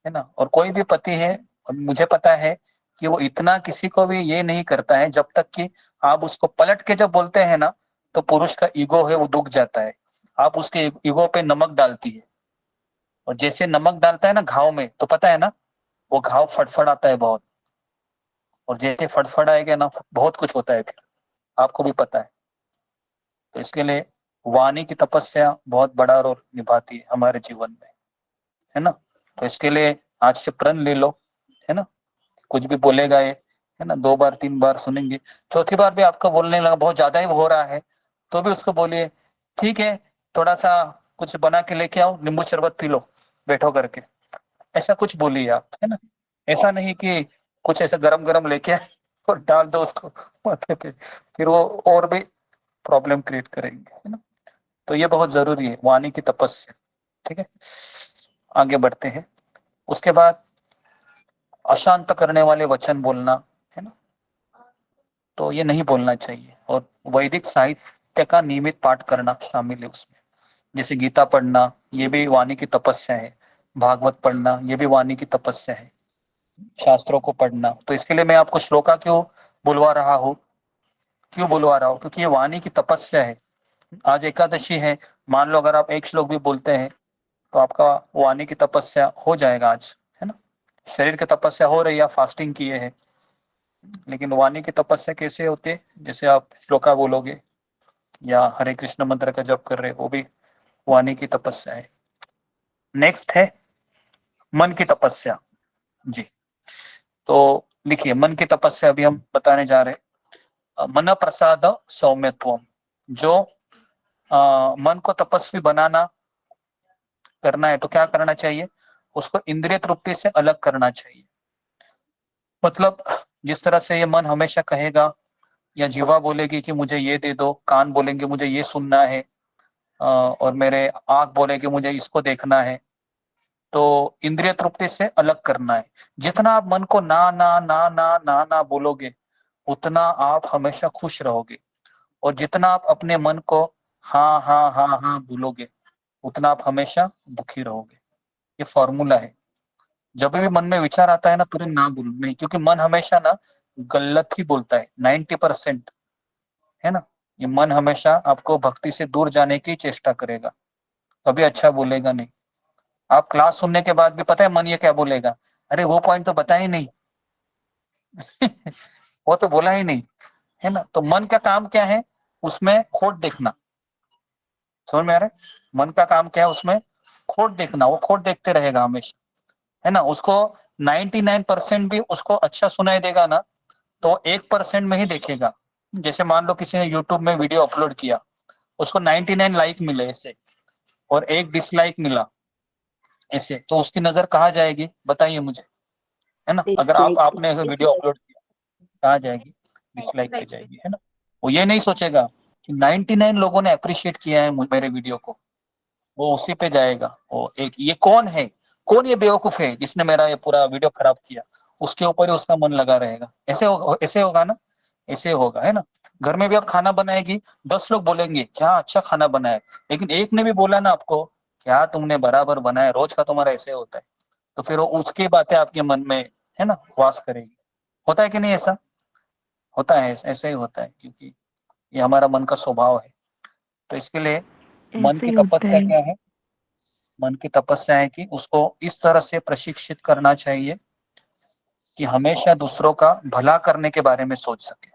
ना। और कोई भी पति है, मुझे पता है कि वो इतना किसी को भी ये नहीं करता है जब तक कि आप उसको पलट के जब बोलते हैं ना, तो पुरुष का ईगो है वो दुख जाता है। आप उसके ईगो पे नमक डालती है, और जैसे नमक डालता है ना घाव में, तो पता है ना वो घाव फड़फड़ाता है बहुत, और जैसे फड़फड़ाएगा ना बहुत कुछ होता है फिर, आपको भी पता है। तो इसके लिए वाणी की तपस्या बहुत बड़ा रोल निभाती है हमारे जीवन में, है ना। तो इसके लिए आज से प्रण ले लो, है ना। कुछ भी बोलेगा ये, है ना, 2 बार 3 बार सुनेंगे, चौथी बार भी आपका बोलने लगा बहुत ज्यादा ही हो रहा है, तो भी उसको बोलिए ठीक है, थोड़ा सा कुछ बना के लेके आओ, नींबू शरबत पी लो बैठो करके, ऐसा कुछ बोलिए आप, है ना। ऐसा नहीं कि कुछ ऐसा गरम गरम लेके आए और डाल दो उसको माथे पे, फिर वो और भी प्रॉब्लम क्रिएट करेंगे, है ना। तो ये बहुत जरूरी है वाणी की तपस्या। ठीक है, आगे बढ़ते हैं। उसके बाद अशांत करने वाले वचन बोलना, है ना, तो ये नहीं बोलना चाहिए। और वैदिक साहित्य का नियमित पाठ करना शामिल है उसमें, जैसे गीता पढ़ना, ये भी वाणी की तपस्या है। भागवत पढ़ना, ये भी वाणी की तपस्या है। शास्त्रों को पढ़ना, तो इसके लिए मैं आपको श्लोका क्यों बुलवा रहा हूँ, क्योंकि ये वाणी की तपस्या है। आज एकादशी है, मान लो अगर आप एक श्लोक भी बोलते हैं तो आपका वाणी की तपस्या हो जाएगा आज, है ना। शरीर की तपस्या हो रही है, फास्टिंग किए हैं, लेकिन वाणी की तपस्या कैसे होती है, जैसे आप श्लोका बोलोगे या हरे कृष्ण मंत्र का जप कर रहे, वो भी वाणी की तपस्या है। नेक्स्ट है मन की तपस्या जी। तो लिखिए, मन की तपस्या अभी हम बताने जा रहे हैं। मन प्रसाद सौम्यत्व, जो मन को तपस्वी बनाना करना है तो क्या करना चाहिए, उसको इंद्रिय तृप्ति से अलग करना चाहिए। मतलब जिस तरह से ये मन हमेशा कहेगा या जीवा बोलेगी कि मुझे ये दे दो, कान बोलेंगे मुझे ये सुनना है, और मेरे आंख बोलेगी मुझे इसको देखना है, तो इंद्रिय तृप्ति से अलग करना है। जितना आप मन को ना ना ना ना ना ना बोलोगे उतना आप हमेशा खुश रहोगे, और जितना आप अपने मन को हाँ हाँ हाँ हाँ बोलोगे उतना आप हमेशा दुखी रहोगे। ये फॉर्मूला है। जब भी मन में विचार आता है ना, तुरंत ना बोलो नहीं, क्योंकि मन हमेशा ना गलत ही बोलता है 90%, है ना। ये मन हमेशा आपको भक्ति से दूर जाने की चेष्टा करेगा, कभी अच्छा बोलेगा नहीं। आप क्लास सुनने के बाद भी पता है मन ये क्या बोलेगा, अरे वो पॉइंट तो बताया ही नहीं। वो तो बोला ही नहीं, है ना। तो मन का काम क्या है, उसमें खोट देखना। समझ में आ रहा है, मन का काम क्या है, उसमें खोट देखना। वो खोट देखते रहेगा हमेशा, है ना। उसको 99% भी उसको अच्छा सुनाई देगा ना, तो 1% में ही देखेगा। जैसे मान लो किसी ने यूट्यूब में वीडियो अपलोड किया, उसको 99 लाइक मिले ऐसे और 1 डिसलाइक मिला ऐसे, तो उसकी नजर कहाँ जाएगी बताइए मुझे, है ना? अगर आपने वीडियो अपलोड किया कहाँ जाएगी? डिसलाइक पे जाएगी, है ना? वो ये नहीं सोचेगा कि 99 लोगों ने अप्रिशिएट किया है मेरे वीडियो को, वो उसी पे जाएगा। वो एक ये कौन है, कौन ये बेवकूफ है जिसने मेरा ये पूरा वीडियो खराब किया, उसके ऊपर ही उसका मन लगा रहेगा। ऐसे होगा ना, ऐसे होगा, है ना? घर में भी आप खाना बनाएगी, 10 लोग बोलेंगे क्या अच्छा खाना बनाया, लेकिन एक ने भी बोला ना आपको क्या तुमने बराबर बनाया, रोज का तुम्हारा ऐसे होता है, तो फिर वो उसकी बातें आपके मन में, है ना, वास करेगी। होता है कि नहीं? ऐसा होता है, ऐसे ही होता है, क्योंकि ये हमारा मन का स्वभाव है। तो इसके लिए मन की तपस्या क्या है? मन की तपस्या है कि उसको इस तरह से प्रशिक्षित करना चाहिए कि हमेशा दूसरों का भला करने के बारे में सोच सके,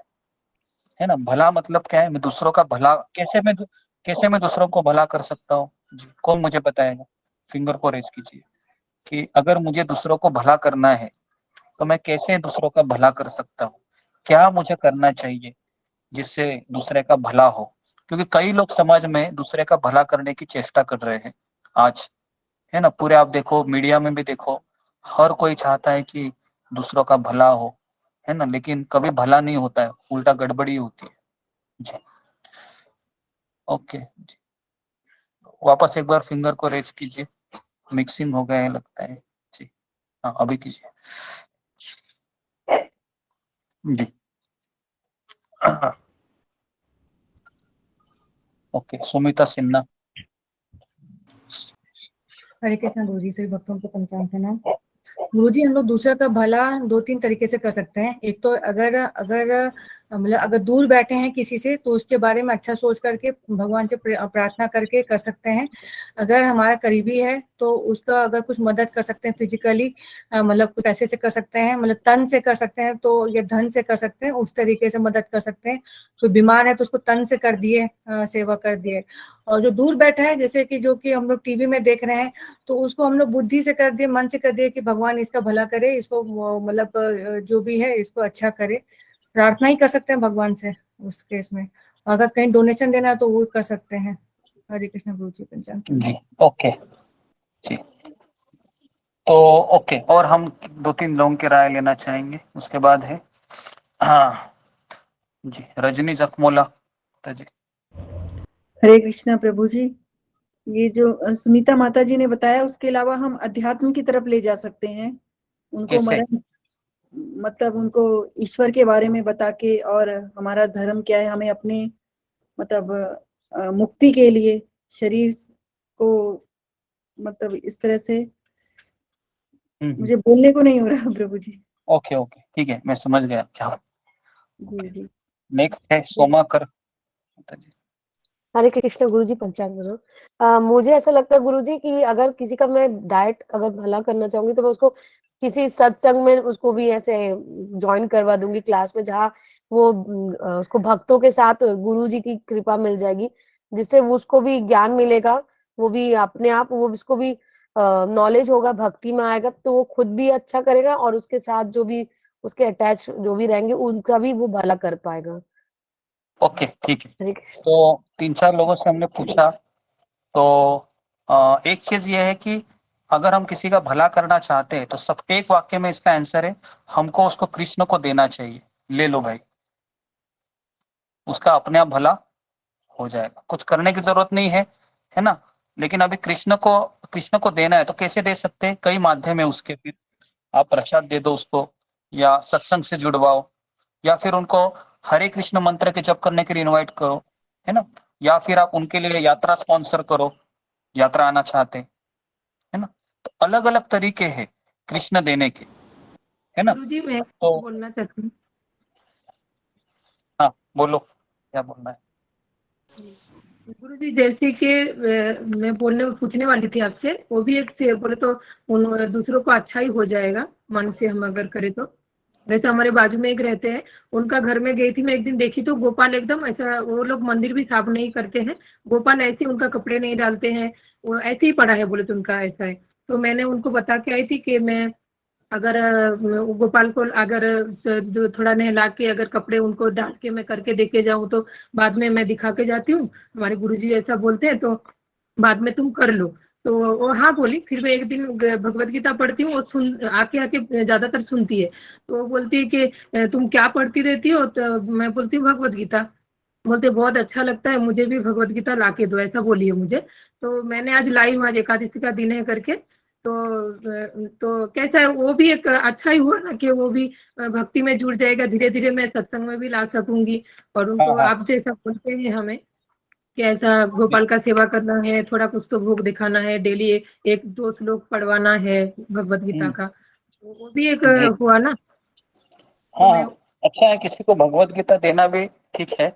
है ना? भला मतलब क्या है? मैं दूसरों का भला कैसे मैं दूसरों को भला कर सकता हूँ? कौन मुझे बताएगा? फिंगर को रेज कीजिए कि अगर मुझे दूसरों को भला करना है तो मैं कैसे दूसरों का भला कर सकता हूँ, क्या मुझे करना चाहिए जिससे दूसरे का भला हो? क्योंकि कई लोग समाज में दूसरे का भला करने की चेष्टा कर रहे हैं आज, है ना? पूरे आप देखो, मीडिया में भी देखो, हर कोई चाहता है कि दूसरों का भला हो, है ना? लेकिन कभी भला नहीं होता है, उल्टा गड़बड़ी होती है जी। ओके जी, वापस एक बार फिंगर को रेज कीजिए, मिक्सिंग हो गया है लगता है जी। हाँ अभी कीजिए जी। ओके, सुमिता सिन्हा। हरे कृष्णा गुरु जी, सभी भक्तों को पंचांग प्रणाम। गुरु जी, हम लोग दूसरे का भला 2-3 तरीके से कर सकते हैं। एक तो अगर अगर मतलब अगर दूर बैठे हैं किसी से तो उसके बारे में अच्छा सोच करके भगवान से प्रार्थना करके कर सकते हैं। अगर हमारा करीबी है तो उसका अगर कुछ मदद कर सकते हैं फिजिकली, मतलब कुछ पैसे से कर सकते हैं, मतलब तन से कर सकते हैं तो, या धन से कर सकते हैं, उस तरीके से मदद कर सकते हैं। कोई बीमार है तो उसको तन से कर दिए, सेवा कर दिए। और जो दूर बैठा है, जैसे कि जो कि हम लोग टीवी में देख रहे हैं, तो उसको हम लोग बुद्धि से कर दिए, मन से कर दिए कि भगवान इसका भला करे, इसको मतलब जो भी है इसको अच्छा करे। प्रार्थना ही कर सकते हैं भगवान से उस केस में। अगर कहीं डोनेशन देना है तो वो कर सकते हैं। हरे कृष्ण गुरु जी, पंचांग जी ओके जी। तो ओके, और हम 2-3 लोगों की राय लेना चाहेंगे, उसके बाद है हाँ जी, रजनी जखमोला जी। हरे कृष्णा प्रभु जी। ये जो सुनीता माता जी ने बताया, उसके अलावा हम अध्यात्म की तरफ ले जा सकते हैं उनको, मरण मतलब उनको ईश्वर के बारे में बता के, और हमारा धर्म क्या है, हमें अपने मतलब मुक्ति के लिए शरीर को मतलब इस तरह से, मुझे बोलने को नहीं हो रहा प्रभु जी। ओके ओके ठीक है, मैं समझ गया क्या। जी जी। नेक्स्ट है सोमाकर। हरे कृष्ण गुरु जी, पंचांग गुरु। मुझे ऐसा लगता है गुरु जी कि अगर किसी का मैं डाइट अगर भला करना चाहूंगी तो मैं उसको किसी सत्संग में उसको भी ऐसे ज्वाइन करवा दूंगी क्लास में, जहाँ वो उसको भक्तों के साथ गुरु जी की कृपा मिल जाएगी, जिससे उसको भी ज्ञान मिलेगा, वो भी अपने आप वो उसको भी नॉलेज होगा, भक्ति में आएगा तो वो खुद भी अच्छा करेगा और उसके साथ जो भी उसके अटैच जो भी रहेंगे उनका भी वो भला कर पाएगा। ओके ठीक है। तो 3-4 लोगों से हमने पूछा, तो एक चीज ये है कि अगर हम किसी का भला करना चाहते हैं तो सब एक वाक्य में इसका आंसर है, हमको उसको कृष्ण को देना चाहिए। ले लो भाई, उसका अपने आप भला हो जाएगा, कुछ करने की जरूरत नहीं है, है ना? लेकिन अभी कृष्ण को देना है तो कैसे दे सकते हैं? कई माध्यम है उसके। फिर आप प्रसाद दे दो उसको, या सत्संग से जुड़वाओ, या फिर उनको हरे कृष्ण मंत्र के जप करने के लिए इनवाइट करो, है ना? या फिर आप उनके लिए यात्रा स्पॉन्सर करो, यात्रा आना चाहते हैं, है ना? तो अलग अलग तरीके हैं कृष्ण देने के, है ना? गुरुजी मैं तो बोलना चाहती हूँ। हाँ बोलो, क्या बोलना है? गुरुजी जैसे कि मैं पूछने वाली थी आपसे, वो भी एक से बोले तो उन दूसरों को अच्छा ही हो जाएगा मन से हम अगर करें तो। जैसे हमारे बाजू में एक रहते हैं, उनका घर में गई थी मैं एक दिन, देखी तो गोपाल एकदम ऐसा, वो लोग मंदिर भी साफ नहीं करते हैं, गोपाल ऐसे उनका कपड़े नहीं डालते हैं, वो ऐसे ही पड़ा है बोले तो उनका ऐसा है। तो मैंने उनको बता के आई थी कि मैं अगर गोपाल को अगर जो थोड़ा नहला के अगर कपड़े उनको डाल के मैं करके देके जाऊं तो बाद में मैं दिखा के जाती हूँ, हमारे गुरुजी ऐसा बोलते हैं, तो बाद में तुम कर लो। तो वो हाँ बोली। फिर मैं एक दिन भगवत गीता पढ़ती हूँ, वो सुन आके आके ज्यादातर सुनती है, तो वो बोलती है कि तुम क्या पढ़ती रहती हो, तो मैं बोलती हूँ भगवत गीता। बोलते बहुत अच्छा लगता है, मुझे भी भगवत गीता ला के दो, ऐसा बोली है मुझे। तो मैंने आज लाई हूँ, आज एकादशी का दिन है करके। तो कैसा है, वो भी एक अच्छा ही हुआ ना कि वो भी भक्ति में जुड़ जाएगा, धीरे धीरे मैं सत्संग में भी ला सकूंगी। और उनको आप जैसा बोलते हैं हमें कि ऐसा गोपाल का सेवा करना है, थोड़ा कुछ तो भोग दिखाना है, डेली एक दो श्लोक पढ़वाना है भगवत गीता का, तो वो भी एक हुआ ना। हाँ, अच्छा है, किसी को भगवत गीता देना भी ठीक है,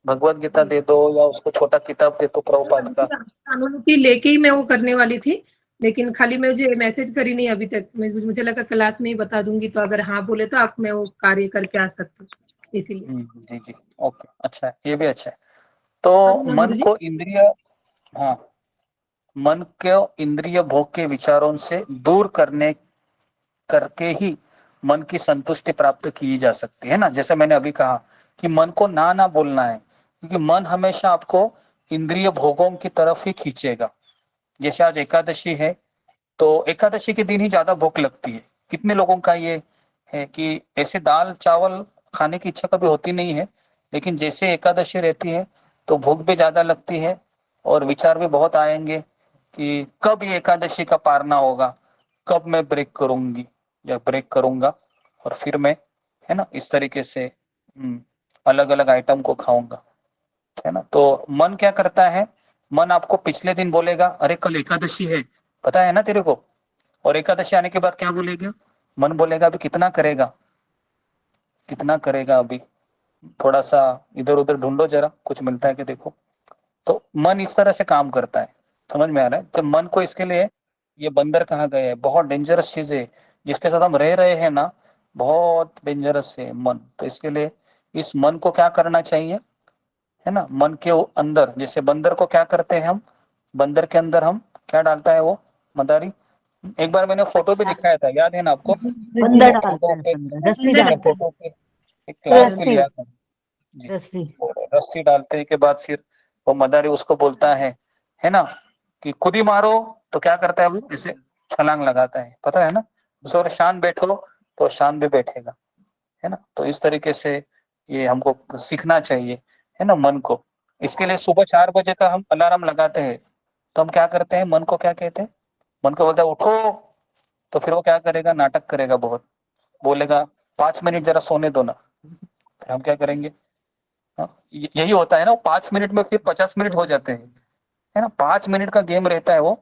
भगवत गीता दे दो या उसको छोटा किताब दे दो प्रभुपाद का। अनुमति लेके ही मैं वो करने वाली थी, लेकिन खाली मुझे मैसेज करी नहीं अभी तक। मुझे लगा क्लास में ही बता दूंगी, तो अगर हाँ बोले तो आप मैं वो कार्य करके आ सकती हूँ, इसीलिए। जी जी, ओके, अच्छा है, ये भी अच्छा है। तो मन को इंद्रिय, हाँ, मन को इंद्रिय भोग के विचारों से दूर करके ही मन की संतुष्टि प्राप्त की जा सकती है ना। जैसे मैंने अभी कहा कि मन को ना बोलना है, क्योंकि मन हमेशा आपको इंद्रिय भोगों की तरफ ही खींचेगा। जैसे आज एकादशी है, तो एकादशी के दिन ही ज्यादा भूख लगती है। कितने लोगों का ये है कि ऐसे दाल चावल खाने की इच्छा कभी होती नहीं है, लेकिन जैसे एकादशी रहती है तो भूख भी ज्यादा लगती है और विचार भी बहुत आएंगे कि कब ये एकादशी का पारना होगा, कब मैं ब्रेक करूंगी या ब्रेक करूंगा, और फिर मैं, है ना, इस तरीके से अलग अलग आइटम को खाऊंगा, है ना। तो मन क्या करता है, मन आपको पिछले दिन बोलेगा अरे कल एकादशी है, पता है ना तेरे को, और एकादशी आने के बाद क्या बोलेगा, मन बोलेगा अभी कितना करेगा, कितना करेगा, अभी थोड़ा सा इधर उधर ढूंढो जरा, कुछ मिलता है कि देखो। तो मन इस तरह से काम करता है, समझ में आ रहा है। जब मन को, इसके लिए ये बंदर कहा गया है, बहुत डेंजरस चीज है, जिसके साथ हम रह रहे हैं ना, बहुत डेंजरस है मन। तो इसके लिए इस मन को क्या करना चाहिए, है ना, मन के अंदर, जैसे बंदर को क्या करते हैं हम, बंदर के अंदर हम क्या डालता है वो मदारी, एक बार मैंने फोटो भी दिखाया था, याद है ना आपको, बंदर डालता है, रस्सी मैंने डालता फोटो पे एक क्लास भी लिया था। है, रस्सी। रस्सी डालते के बाद फिर वो मदारी उसको बोलता है ना, कि खुद ही मारो, तो क्या करता है वो, इसे छलांग लगाता है, पता है ना, उसको शांत बैठो तो शांत भी बैठेगा, है ना। तो इस तरीके से ये हमको सीखना चाहिए, है ना, मन को। इसके लिए सुबह 4 बजे का हम अलार्म लगाते हैं, तो हम क्या करते हैं, मन को क्या कहते हैं, मन को बोलते हैं उठो, तो फिर वो क्या करेगा, नाटक करेगा बहुत, बोलेगा 5 मिनट जरा सोने दो ना, फिर हम क्या करेंगे, यही होता है ना, 5 मिनट में फिर 50 मिनट हो जाते हैं, है ना, 5 मिनट का गेम रहता है, वो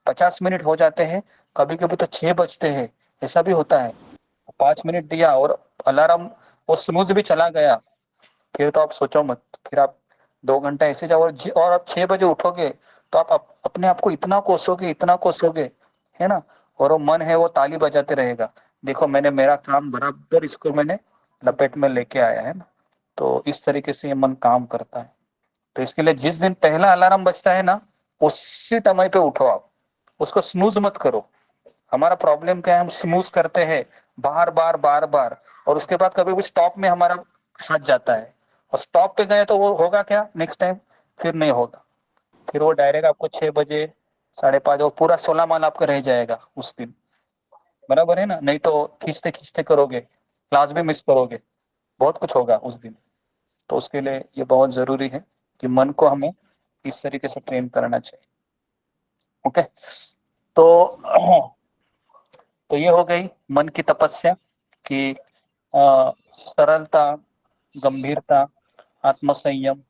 50 मिनट हो जाते हैं, कभी कभी तो 6 बजते हैं, ऐसा भी होता है। 5 मिनट दिया और अलार्म वो स्नूज भी चला गया, फिर तो आप सोचो मत, फिर आप 2 घंटा ऐसे जाओ और आप 6 बजे उठोगे, तो आप अपने आप को इतना कोसोगे, इतना कोसोगे, है ना, और वो मन है वो ताली बजाते रहेगा, देखो मैंने मेरा काम बराबर इसको मैंने लपेट में लेके आया, है ना। तो इस तरीके से ये मन काम करता है। तो इसके लिए जिस दिन पहला अलार्म बजता है ना, उसी समय पे उठो आप, उसको स्नूज मत करो। हमारा प्रॉब्लम क्या है, हम स्नूज करते हैं बार बार बार बार, और उसके बाद कभी भी स्टॉप में हमारा हाथ जाता है, और स्टॉप पे गए तो वो होगा क्या नेक्स्ट टाइम, फिर नहीं होगा, फिर वो डायरेक्ट आपको 6 बजे 5:30 और पूरा 16 माल आपका रह जाएगा उस दिन, बराबर है ना। नहीं तो खींचते खींचते करोगे, क्लास भी मिस करोगे, बहुत कुछ होगा उस दिन। तो उसके लिए ये बहुत जरूरी है कि मन को हमें इस तरीके से ट्रेन करना चाहिए। ओके, तो ये हो गई मन की तपस्या की सरलता, गंभीरता, आत्मसंयम।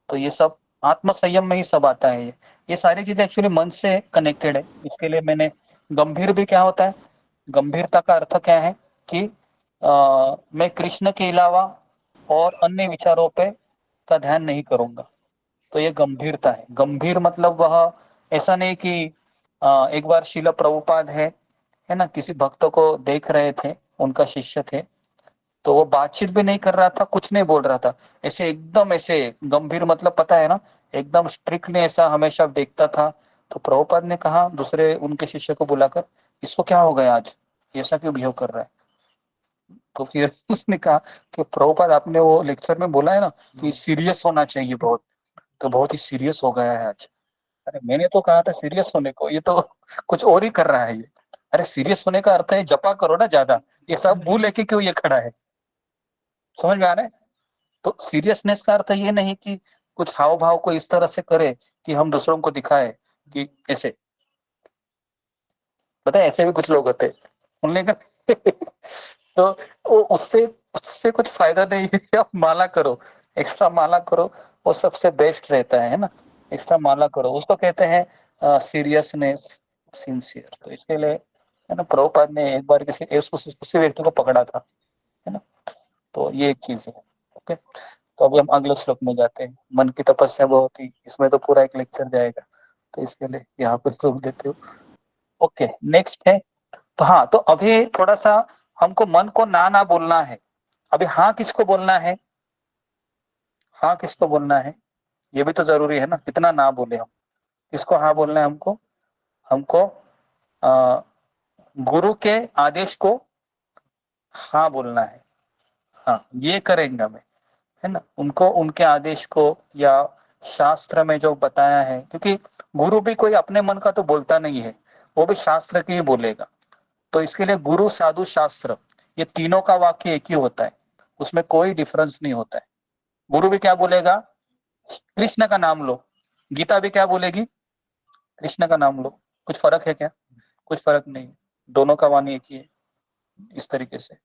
तो ये सब आत्मसंयम में ही सब आता है। ये सारी चीजें एक्चुअली मन से कनेक्टेड है। इसके लिए मैंने गंभीर भी क्या होता है, गंभीरता का अर्थ क्या है कि मैं कृष्ण के अलावा और अन्य विचारों पे का ध्यान नहीं करूंगा, तो ये गंभीरता है। गंभीर मतलब वह ऐसा नहीं कि एक बार शिला प्रभुपाद है ना, किसी भक्त को देख रहे थे, उनका शिष्य थे, तो वो बातचीत भी नहीं कर रहा था, कुछ नहीं बोल रहा था, ऐसे एकदम ऐसे गंभीर, मतलब पता है ना, एकदम स्ट्रिक्टली ऐसा हमेशा देखता था। तो प्रभुपाद ने कहा दूसरे उनके शिष्य को बुलाकर, इसको क्या हो गया आज, ऐसा क्यों बिहेव कर रहा है? तो फिर उसने कहा कि प्रभुपाद आपने वो लेक्चर में बोला है ना कि सीरियस होना चाहिए बहुत, तो बहुत ही सीरियस हो गया है आज। अरे मैंने तो कहा था सीरियस होने को, ये तो कुछ और ही कर रहा है ये। अरे सीरियस होने का अर्थ है जपा करो ना ज्यादा, ये सब मुंह लेके क्यों ये खड़ा है? समझ में आ रहा है? तो सीरियसनेस का अर्थ ये नहीं कि कुछ हाव भाव को इस तरह से करे कि हम दूसरों को दिखाए कि ऐसे, पता है ऐसे भी कुछ लोग होते हैं, सुनने का तो वो उससे उससे कुछ फायदा नहीं है। आप माला करो, एक्स्ट्रा माला करो, वो सबसे बेस्ट रहता है ना। एक्स्ट्रा माला करो, उसको कहते हैं सीरियसनेस, सिंसियर। तो इसके लिए है ना, प्रभुपाद ने एक बार किसी उसी व्यक्ति को पकड़ा था, है ना। तो ये एक चीज है। ओके, तो अभी हम अगले श्लोक में जाते हैं। मन की तपस्या बहुत ही, इसमें तो पूरा एक लेक्चर जाएगा, तो इसके लिए यहाँ पर रोक देते हो। ओके, नेक्स्ट है। तो हाँ, तो अभी थोड़ा सा हमको मन को ना ना बोलना है। अभी हाँ किसको बोलना है? हाँ किसको बोलना है ये भी तो जरूरी है ना, कितना ना बोले हम। किसको हाँ बोलना है हमको? हमको गुरु के आदेश को हाँ बोलना है। हाँ, ये करेंगे हमें, है ना। उनको, उनके आदेश को, या शास्त्र में जो बताया है, क्योंकि गुरु भी कोई अपने मन का तो बोलता नहीं है, वो भी शास्त्र की ही बोलेगा। तो इसके लिए गुरु, साधु, शास्त्र, ये तीनों का वाक्य एक ही होता है, उसमें कोई डिफरेंस नहीं होता है। गुरु भी क्या बोलेगा? कृष्ण का नाम लो। गीता भी क्या बोलेगी? कृष्ण का नाम लो। कुछ फर्क है क्या? कुछ फर्क नहीं, दोनों का वाणी एक ही है, इस तरीके से।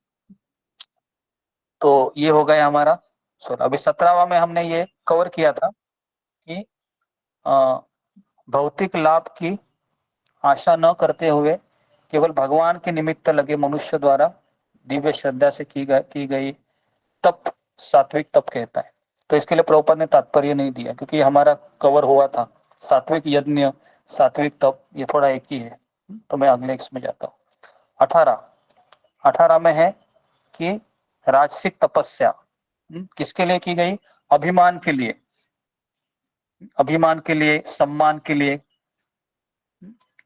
तो ये हो गया हमारा 16। अभी 17वां में हमने ये कवर किया था कि भौतिक लाभ की आशा न करते हुए केवल भगवान के निमित्त लगे मनुष्य द्वारा दिव्य श्रद्धा से की गई तप सात्विक तप कहता है। तो इसके लिए प्रभुपाद ने तात्पर्य नहीं दिया, क्योंकि हमारा कवर हुआ था सात्विक यज्ञ, सात्विक तप, ये थोड़ा एक ही है। तो मैं अगले इसमें जाता हूँ। 18 में है कि राजसिक तपस्या किसके लिए की गई? अभिमान के लिए, अभिमान के लिए, सम्मान के लिए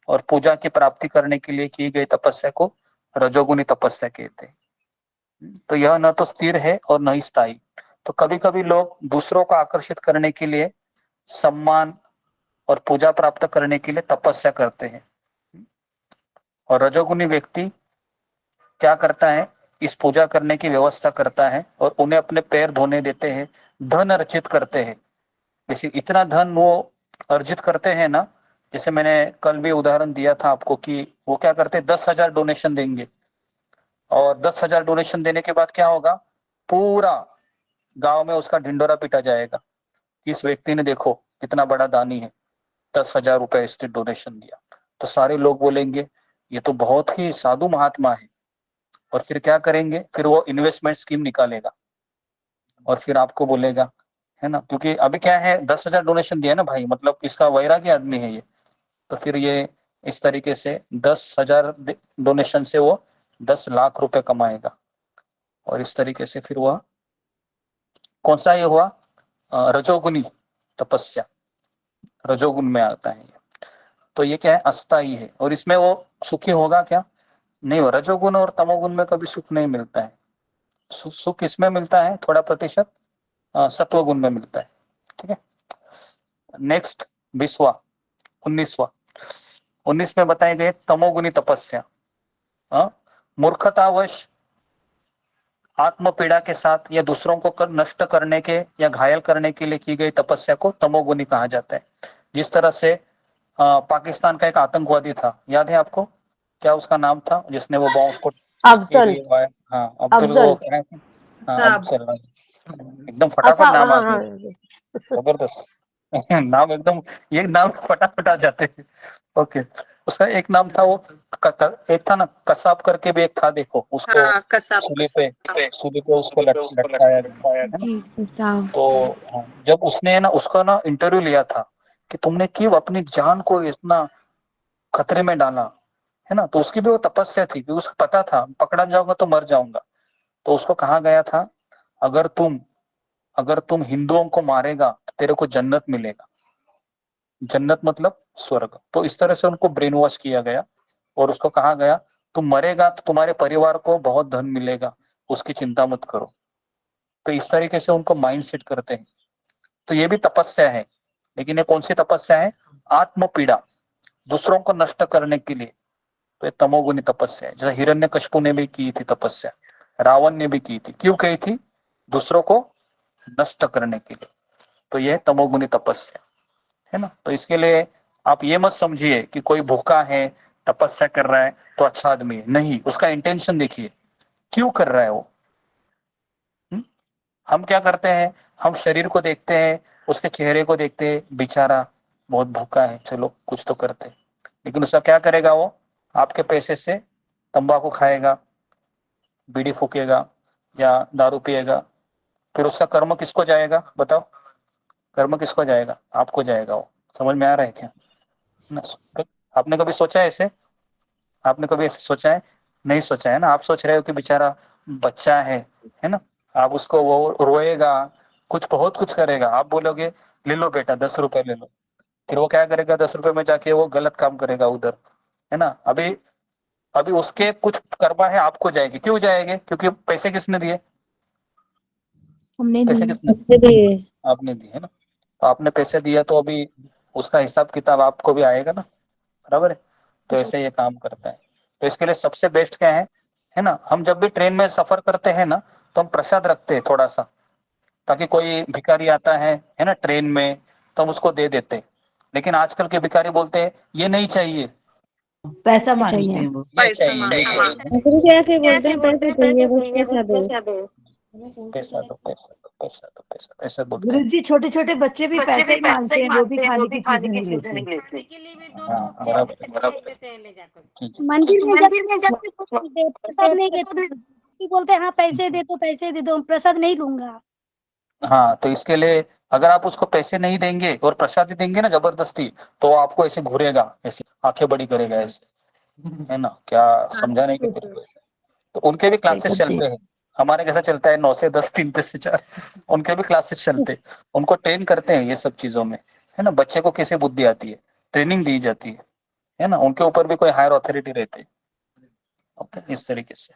और पूजा की प्राप्ति करने के लिए की गई तपस्या को रजोगुनी तपस्या कहते हैं। तो यह न तो स्थिर है और न ही स्थायी। तो कभी कभी लोग दूसरों को आकर्षित करने के लिए, सम्मान और पूजा प्राप्त करने के लिए तपस्या करते हैं, और रजोगुनी व्यक्ति क्या करता है? इस पूजा करने की व्यवस्था करता है और उन्हें अपने पैर धोने देते हैं, धन अर्जित करते हैं। जैसे इतना धन वो अर्जित करते हैं ना, जैसे मैंने कल भी उदाहरण दिया था आपको कि वो क्या करते हैं, 10,000 डोनेशन देंगे, और 10,000 डोनेशन देने के बाद क्या होगा? पूरा गांव में उसका ढिंडोरा पीटा जाएगा कि इस व्यक्ति ने देखो कितना बड़ा दानी है, 10,000 रुपए इसने डोनेशन दिया। तो सारे लोग बोलेंगे ये तो बहुत ही साधु महात्मा है, और फिर क्या करेंगे? फिर वो इन्वेस्टमेंट स्कीम निकालेगा और फिर आपको बोलेगा, है ना, क्योंकि अभी क्या है, 10,000 डोनेशन दिया ना भाई, मतलब इसका वैरागी आदमी है ये। तो फिर ये इस तरीके से 10,000 डोनेशन से वो 10 लाख रुपए कमाएगा, और इस तरीके से फिर वह कौन सा ये हुआ? रजोगुनी तपस्या, रजोगुण में आता है। तो ये क्या है? अस्थाई है, और इसमें वो सुखी होगा क्या? नहीं हो। रजोगुण और तमोगुण में कभी सुख नहीं मिलता है। सुख इसमें मिलता है थोड़ा प्रतिशत, सत्व गुण में मिलता है। ठीक है, नेक्स्ट 19वां 19 में बताए गए तमोगुनी तपस्या। मूर्खतावश आत्म पीड़ा के साथ या दूसरों को नष्ट करने के या घायल करने के लिए की गई तपस्या को तमोगुनी कहा जाता है। जिस तरह से पाकिस्तान का एक आतंकवादी था, याद है आपको? क्या उसका नाम था जिसने वो बॉम्ब को? अफजल। हाँ, अब्दुल, वो अफजल, एकदम फटाफट नाम आ गया, जबरदस्त नाम एकदम, ये नाम फटाफट आ जाते हैं। ओके, उसका एक नाम था वो, एक था ना कसाब करके भी एक था, देखो उसको सूली पे उसको लटकाया गया है ना। तो जब उसने ना उसका ना इंटरव्यू लिया था कि तुमने क्यों अपनी जान को इतना खतरे में डाला, है ना, तो उसकी भी वो तपस्या थी कि उसको पता था पकड़ा जाऊंगा तो मर जाऊंगा। तो उसको कहा गया था अगर तुम हिंदुओं को मारेगा तो तेरे को जन्नत मिलेगा। जन्नत मतलब स्वर्ग। तो इस तरह से उनको ब्रेन वॉश किया गया और उसको कहा गया तुम मरेगा तो तुम्हारे परिवार को बहुत धन मिलेगा, उसकी चिंता मत करो। तो इस तरीके से उनको माइंड सेट करते हैं। तो ये भी तपस्या है, लेकिन ये कौन सी तपस्या है? आत्म पीड़ा, दूसरों को नष्ट करने के लिए। तो ये तमोगुनी तपस्या है। जैसे हिरण्यकशिपु ने भी की थी तपस्या, रावण ने भी की थी। क्यों की थी? दूसरों को नष्ट करने के लिए। तो यह तमोगुनी तपस्या है ना। तो इसके लिए आप ये मत समझिए कि कोई भूखा है, तपस्या कर रहा है तो अच्छा आदमी है। नहीं, उसका इंटेंशन देखिए, क्यों कर रहा है वो। हम क्या करते हैं? हम शरीर को देखते हैं, उसके चेहरे को देखते हैं, बेचारा बहुत भूखा है, चलो कुछ तो करते। लेकिन उसका क्या करेगा? वो आपके पैसे से तंबाकू खाएगा, बीड़ी फूकेगा या दारू पिएगा। फिर उसका कर्म किसको जाएगा? बताओ, कर्म किसको जाएगा? आपको जाएगा। वो समझ में आ रहा है क्या? आपने कभी सोचा है ऐसे? आपने कभी ऐसे सोचा है? नहीं सोचा है ना। आप सोच रहे हो कि बेचारा बच्चा है ना। आप उसको, वो रोएगा, कुछ बहुत कुछ करेगा, आप बोलोगे ले लो बेटा 10 रुपए ले लो। फिर वो क्या करेगा? 10 रुपए में जाके वो गलत काम करेगा उधर, है ना। अभी अभी उसके कुछ कर्मा है, आपको जाएगी। क्यों जाएंगे? क्योंकि पैसे किसने दिए? हमने पैसे किसने दिए? आपने दिए, है ना। तो आपने पैसे दिया तो अभी उसका हिसाब किताब आपको भी आएगा ना, बराबर है। तो ऐसे ये काम करता है। तो इसके लिए सबसे बेस्ट क्या है ना, हम जब भी ट्रेन में सफर करते हैं ना, तो हम प्रसाद रखते हैं थोड़ा सा, ताकि कोई भिखारी आता है ना ट्रेन में, तो हम उसको दे देते। लेकिन आजकल के भिखारी बोलते हैं ये नहीं चाहिए, पैसा मांगते हैं वो। पैसा गुरु जी ऐसे बोलते हैं, पैसे चाहिए बस, पैसा दो। पैसा दो, पैसा दो, पैसा दो, पैसा, ऐसा बोलते गुरु हैं। जी छोटे छोटे बच्चे भी पैसे ही मांगते हैं, वो भी खाने की चीजें नहीं लेते। हाँ, बराबर बराबर। मंदिर में जब प्रसाद नहीं देते, बोलते हैं हाँ पैसे दे दो, पैसे दे दो, प्रसाद नहीं लूंगा। हाँ, तो इसके लिए अगर आप उसको पैसे नहीं देंगे और प्रसाद देंगे ना जबरदस्ती, तो आपको ऐसे घूरेगा, ऐसे आंखें बड़ी करेगा ऐसे, है ना। क्या समझाने की फिर। तो उनके भी क्लासेस चलते हैं, हमारे कैसा चलता है 9 से 10, 3 से 4, उनके भी क्लासेस चलते हैं। उनको ट्रेन करते हैं ये सब चीजों में, है ना। बच्चे को कैसे बुद्धि आती है, ट्रेनिंग दी जाती है ना। उनके ऊपर भी कोई हायर अथॉरिटी रहते हैं। ओके, इस तरीके से।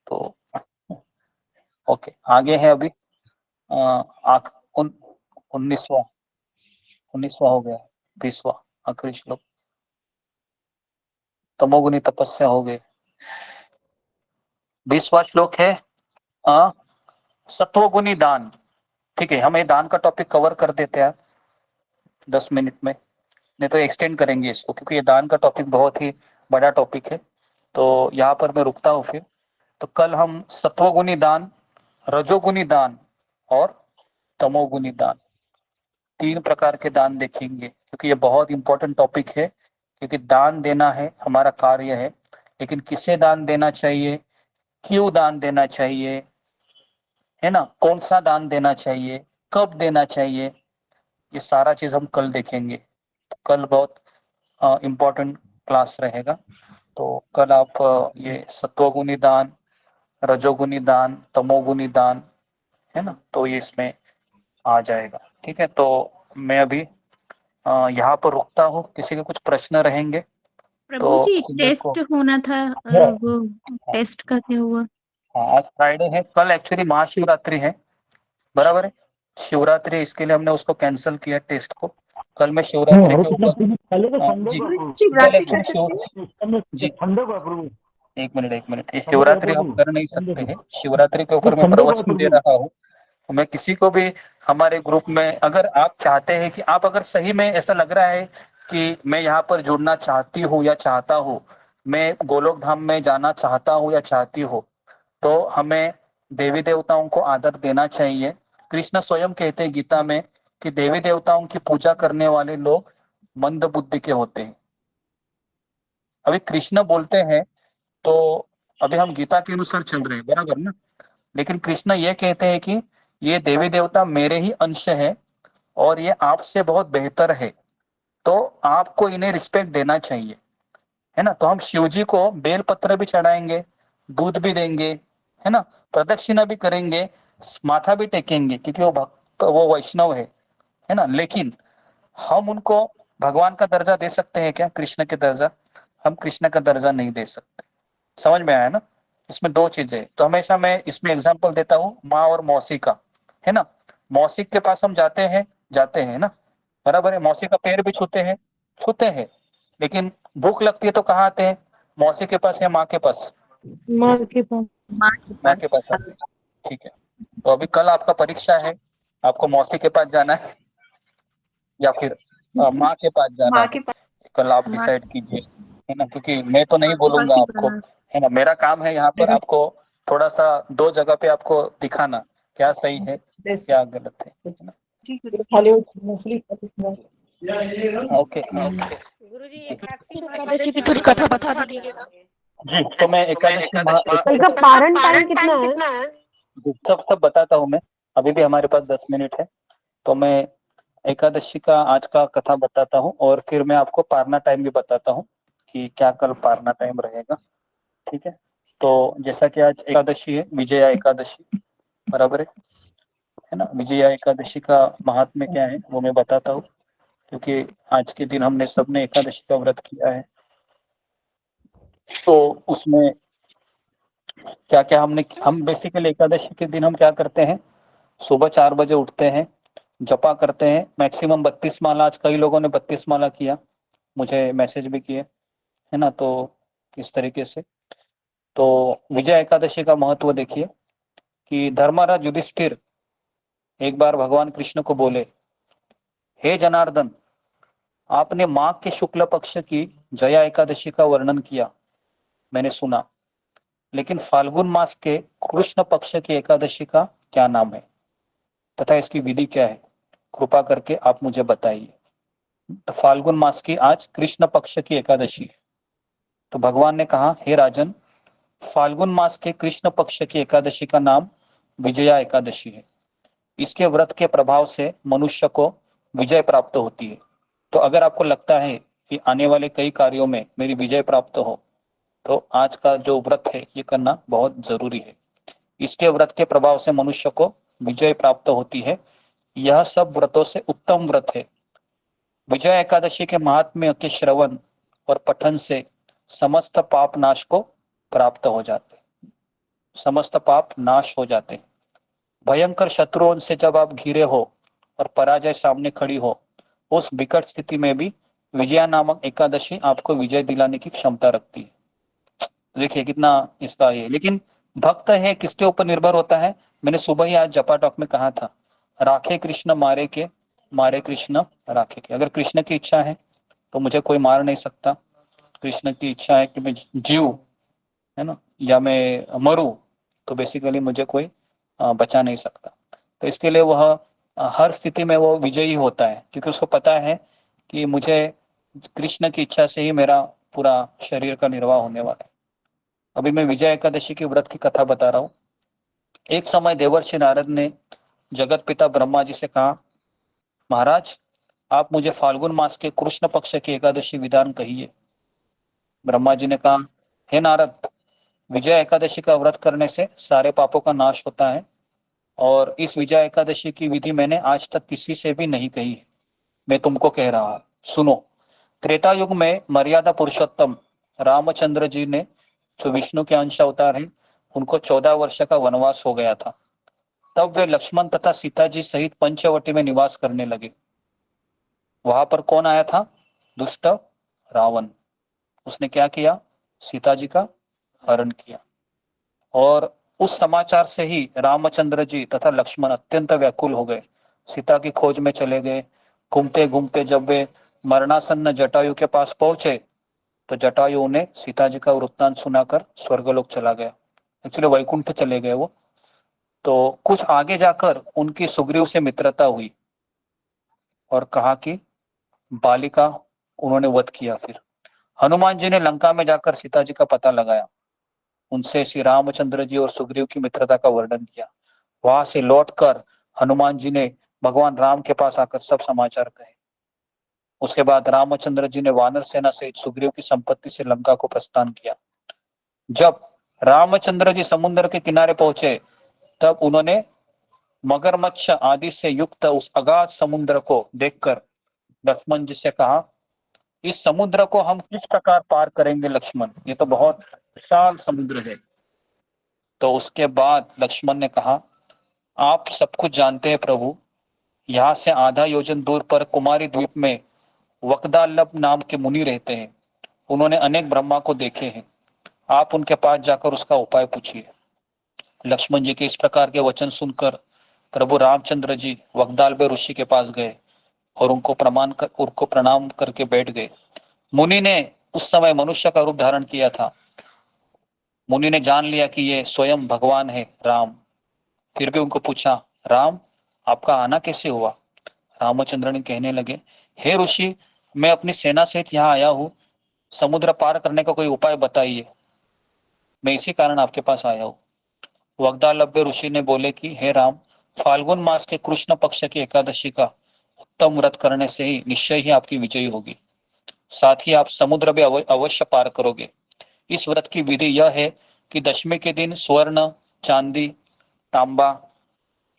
तो ओके, आगे है अभी 19वां हो गया, 20वां आखिरी श्लोक। तमोगुनी तपस्या हो गई। 20वां श्लोक है सत्वगुनी दान। ठीक है, हम ये दान का टॉपिक कवर कर देते हैं 10 मिनट में, नहीं तो एक्सटेंड करेंगे इसको, क्योंकि ये दान का टॉपिक बहुत ही बड़ा टॉपिक है। तो यहाँ पर मैं रुकता हूँ फिर। तो कल हम सत्वगुनी दान, रजोगुनी दान और तमोगुनी दान, 3 प्रकार के दान देखेंगे, क्योंकि ये बहुत इंपॉर्टेंट टॉपिक है। क्योंकि दान देना है हमारा कार्य है, लेकिन किसे दान देना चाहिए, क्यों दान देना चाहिए, है ना, कौन सा दान देना चाहिए, कब देना चाहिए, ये सारा चीज हम कल देखेंगे। तो कल बहुत इम्पोर्टेंट क्लास रहेगा। तो कल आप ये सत्वगुनी दान, रजोगुनी दान, तमोगुनी दान, है ना, तो ये इसमें आ जाएगा। ठीक है, तो मैं अभी यहाँ पर रुकता हूँ। किसी के कुछ प्रश्न रहेंगे प्रभु तो जी टेस्ट होना था, वो टेस्ट का क्या हुआ? हाँ, आज फ्राइडे है, कल एक्चुअली महाशिवरात्रि है, बराबर है। शिवरात्रि, इसके लिए हमने उसको कैंसिल किया टेस्ट को। कल मैं शिवरात्रि के ऊपर एक मिनट, ये शिवरात्रि हम कर नहीं सकते हैं। शिवरात्रि के ऊपर मैं प्रवचन दे रहा हूँ। तो मैं किसी को भी हमारे ग्रुप में, अगर आप चाहते हैं कि आप, अगर सही में ऐसा लग रहा है कि मैं यहाँ पर जुड़ना चाहती हूँ या चाहता हूँ, मैं गोलोक धाम में जाना चाहता हूँ या चाहती हूँ, तो हमें देवी देवताओं को आदर देना चाहिए। कृष्ण स्वयं कहते हैं गीता में कि देवी देवताओं की पूजा करने वाले लोग मंद बुद्धि के होते हैं। अभी कृष्ण बोलते हैं, तो अभी हम गीता के अनुसार चल रहे हैं, बराबर ना। लेकिन कृष्ण ये कहते हैं कि ये देवी देवता मेरे ही अंश है और ये आपसे बहुत बेहतर है, तो आपको इन्हें रिस्पेक्ट देना चाहिए, है ना। तो हम शिव जी को बेल पत्र भी चढ़ाएंगे, दूध भी देंगे, है ना, प्रदक्षिणा भी करेंगे, माथा भी टेकेंगे, क्योंकि वो भक्त, वो वैष्णव है ना। लेकिन हम उनको भगवान का दर्जा दे सकते हैं क्या? कृष्ण के दर्जा? हम कृष्ण का दर्जा नहीं दे सकते। समझ में आया ना? इसमें दो चीजें, तो हमेशा मैं इसमें एग्जांपल देता हूँ माँ और मौसी का, है ना? मौसी के पास हम जाते हैं ना, बराबर है, मौसी का पैर भी छूते हैं, लेकिन भूख लगती है तो कहाँ आते हैं? मौसी के पास या माँ के पास? माँ के पास। माँ के पास आते हैं। ठीक है, तो अभी कल आपका परीक्षा है, आपको मौसी के पास जाना है या फिर माँ के पास जाना है, कल आप डिसाइड कीजिए, है ना? क्योंकि मैं तो नहीं बोलूंगा आपको, है ना? मेरा काम है यहाँ पर आपको थोड़ा सा दो जगह पे आपको दिखाना क्या सही है क्या गलत है ना? ओके एकादशी की थोड़ी कथा बता दीजिएगा। जी, तो मैं कल का पारण टाइम कितना है? सब बताता हूँ मैं, अभी भी हमारे पास 10 मिनट है, तो मैं एकादशी का आज का कथा बताता हूँ और फिर मैं आपको पारना टाइम भी बताता हूँ कि क्या कल पारना टाइम रहेगा। ठीक है, तो जैसा कि आज एकादशी है, विजया एकादशी, बराबर है ना? विजया एकादशी का महात्म्य क्या है वो मैं बताता हूँ, क्योंकि आज के दिन हमने सबने एकादशी का व्रत किया है, तो उसमें क्या क्या हम बेसिकली एकादशी के दिन हम क्या करते हैं, सुबह 4 बजे उठते हैं, जपा करते हैं, मैक्सिमम 32 माला, आज कई लोगों ने 32 माला किया, मुझे मैसेज भी किए, है ना? तो इस तरीके से तो विजय एकादशी का महत्व देखिए कि धर्मराज युधिष्ठिर एक बार भगवान कृष्ण को बोले, हे जनार्दन, आपने माघ के शुक्ल पक्ष की जया एकादशी का वर्णन किया, मैंने सुना, लेकिन फाल्गुन मास के कृष्ण पक्ष की एकादशी का क्या नाम है तथा इसकी विधि क्या है, कृपा करके आप मुझे बताइए। तो फाल्गुन मास की आज कृष्ण पक्ष की एकादशी है, तो भगवान ने कहा, हे राजन, फाल्गुन मास के कृष्ण पक्ष की एकादशी का नाम विजया एकादशी है। इसके व्रत के प्रभाव से मनुष्य को विजय प्राप्त होती है। तो अगर आपको लगता है कि आने वाले कई कार्यों में मेरी विजय प्राप्त हो, तो आज का जो व्रत है ये करना बहुत जरूरी है। इसके व्रत के प्रभाव से मनुष्य को विजय प्राप्त होती है। यह सब व्रतों से उत्तम व्रत है। विजय एकादशी के महात्म्य के श्रवण और पठन से समस्त पाप नाश को प्राप्त हो जाते, समस्त पाप नाश हो जाते। भयंकर शत्रुओं से जब आप घिरे हो और पराजय सामने खड़ी हो, उस विकट स्थिति में भी विजया नामक एकादशी आपको विजय दिलाने की क्षमता रखती है। देखिए कितना इसका ये, लेकिन भक्त है किसके ऊपर निर्भर होता है? मैंने सुबह ही आज जपा टॉक में कहा था, राखे कृष्ण मारे के, मारे कृष्ण राखे के। अगर कृष्ण की इच्छा है तो मुझे कोई मार नहीं सकता, कृष्ण की इच्छा है कि मैं जीव, है ना, या मैं मरूं, तो बेसिकली मुझे कोई बचा नहीं सकता। तो इसके लिए वह हर स्थिति में वो विजयी होता है, क्योंकि उसको पता है कि मुझे कृष्ण की इच्छा से ही मेरा पूरा शरीर का निर्वाह होने वाला है। अभी मैं विजय एकादशी के व्रत की कथा बता रहा हूँ। एक समय देवर्षि नारद ने जगत पिता ब्रह्मा जी से कहा, महाराज, आप मुझे फाल्गुन मास के कृष्ण पक्ष की एकादशी विधान कहिए। ब्रह्मा जी ने कहा, हे नारद, विजय एकादशी का व्रत करने से सारे पापों का नाश होता है, और इस विजय एकादशी की विधि मैंने आज तक किसी से भी नहीं कही है, मैं तुमको कह रहा हूं, सुनो। त्रेता युग में मर्यादा पुरुषोत्तम रामचंद्र जी ने, जो विष्णु के अंश अवतार हैं, उनको 14 वर्ष का वनवास हो गया था। तब वे लक्ष्मण तथा सीता जी सहित पंचवटी में निवास करने लगे। वहां पर कौन आया था? दुष्ट रावण। उसने क्या किया? सीता जी का हरण किया। और उस समाचार से ही रामचंद्र जी तथा लक्ष्मण अत्यंत व्याकुल हो गए, सीता की खोज में चले गए। घूमते घूमते जब वे मरणासन्न जटायु के पास पहुंचे, तो जटायु ने सीता जी का वृत्तांत सुनाकर स्वर्गलोक चला गया, एक्चुअली वैकुंठ चले गए वो। तो कुछ आगे जाकर उनकी सुग्रीव से मित्रता हुई और कहा कि बालिका उन्होंने वध किया। फिर हनुमान जी ने लंका में जाकर सीता जी का पता लगाया, उनसे श्री रामचंद्र जी और सुग्रीव की मित्रता का वर्णन किया। वहां से लौटकर हनुमान जी ने भगवान राम के पास आकर सब समाचार कहे। उसके बाद रामचंद्र जी ने वानर सेना सहित सुग्रीव की संपत्ति से लंका को प्रस्थान किया। जब रामचंद्र जी समुद्र के किनारे पहुंचे, तब उन्होंने मगरमच्छ आदि से युक्त उस अगाध समुद्र को देखकर लक्ष्मण जी से कहा, इस समुद्र को हम किस प्रकार पार करेंगे लक्ष्मण? ये तो बहुत विशाल समुद्र है। तो उसके बाद लक्ष्मण ने कहा, आप सब कुछ जानते हैं प्रभु, यहाँ से आधा योजन दूर पर कुमारी द्वीप में वक्दालभ नाम के मुनि रहते हैं। उन्होंने अनेक ब्रह्मा को देखे हैं। आप उनके पास जाकर उसका उपाय पूछिए। लक्ष्मण जी के इस प्रकार के वचन सुनकर प्रभु रामचंद्र जी वक्दालभ ऋषि के पास गए और उनको प्रणाम करके बैठ गए। मुनि ने उस समय मनुष्य का रूप धारण किया था। मुनि ने जान लिया कि ये स्वयं भगवान है राम। फिर भी उनको पूछा, राम आपका आना कैसे हुआ? रामचंद्र ने कहने लगे, हे ऋषि, मैं अपनी सेना सहित यहाँ आया हूँ। समुद्र पार करने का कोई उपाय बताइए, मैं इसी कारण आपके पास आया हूँ। वक्दालभ ऋषि ने बोले कि हे राम, फाल्गुन मास के कृष्ण पक्ष की एकादशी का उत्तम व्रत करने से ही निश्चय ही आपकी विजयी होगी। साथ ही आप समुद्र भी अवश्य पार करोगे। इस व्रत की विधि यह है कि दशमी के दिन स्वर्ण, चांदी, तांबा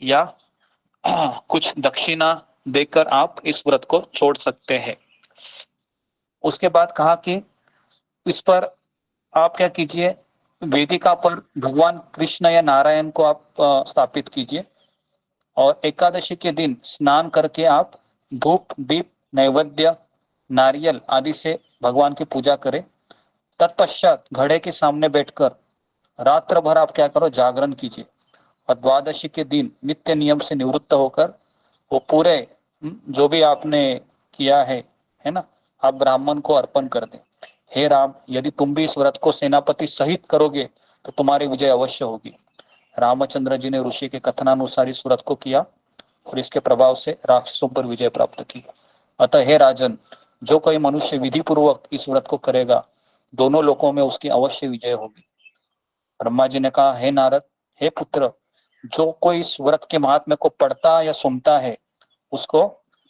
या कुछ दक्षिणा देकर आप इस व्रत को छोड़ सकते हैं। उसके बाद कहा कि इस पर आप क्या कीजिए, वेदिका पर भगवान कृष्ण या नारायण को आप स्थापित कीजिए और एकादशी के दिन स्नान करके आप धूप, दीप, नैवेद्य, नारियल आदि से भगवान की पूजा करें। तत्पश्चात घड़े के सामने बैठकर रात्र भर आप क्या करो, जागरण कीजिए और द्वादशी के दिन नित्य नियम से निवृत्त होकर वो पूरे जो भी आपने किया है ना, आप ब्राह्मण को अर्पण कर दें। हे राम, यदि तुम भी इस व्रत को सेनापति सहित करोगे तो तुम्हारी विजय अवश्य होगी। रामचंद्र जी ने ऋषि के कथनानुसार इस व्रत को किया और इसके प्रभाव से राक्षसों पर विजय प्राप्त की। अतः हे राजन, जो कोई मनुष्य विधि पूर्वक इस व्रत को करेगा, दोनों लोकों में उसकी अवश्य विजय होगी। ब्रह्मा जी ने कहा, हे नारद, हे पुत्र, जो कोई इस व्रत के महात्म्य को पढ़ता या सुनता है उसको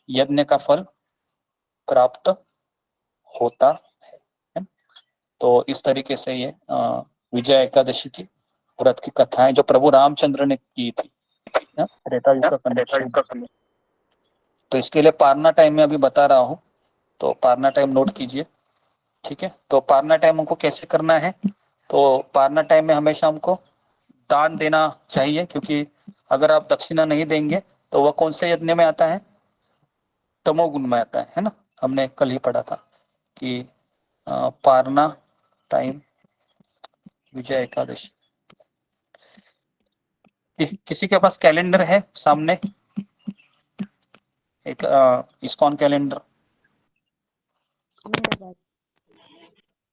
यज्ञ का फल प्राप्त होता है। तो इस तरीके से ये विजय एकादशी की व्रत की कथाएं जो प्रभु रामचंद्र ने की थी त्रेता युग का कनेक्शन। तो इसके लिए पारना टाइम में अभी बता रहा हूँ, तो पारना टाइम नोट कीजिए, ठीक है। तो पारना टाइम हमको कैसे करना है, तो पारना टाइम में हमेशा हमको दान देना चाहिए, क्योंकि अगर आप दक्षिणा नहीं देंगे तो वह कौन से यज्ञ में आता है, तमोगुण में आता है ना। हमने कल ही पढ़ा था कि पारना टाइम विजय एकादशी। किसी के पास कैलेंडर है सामने, एक इस्कॉन कैलेंडर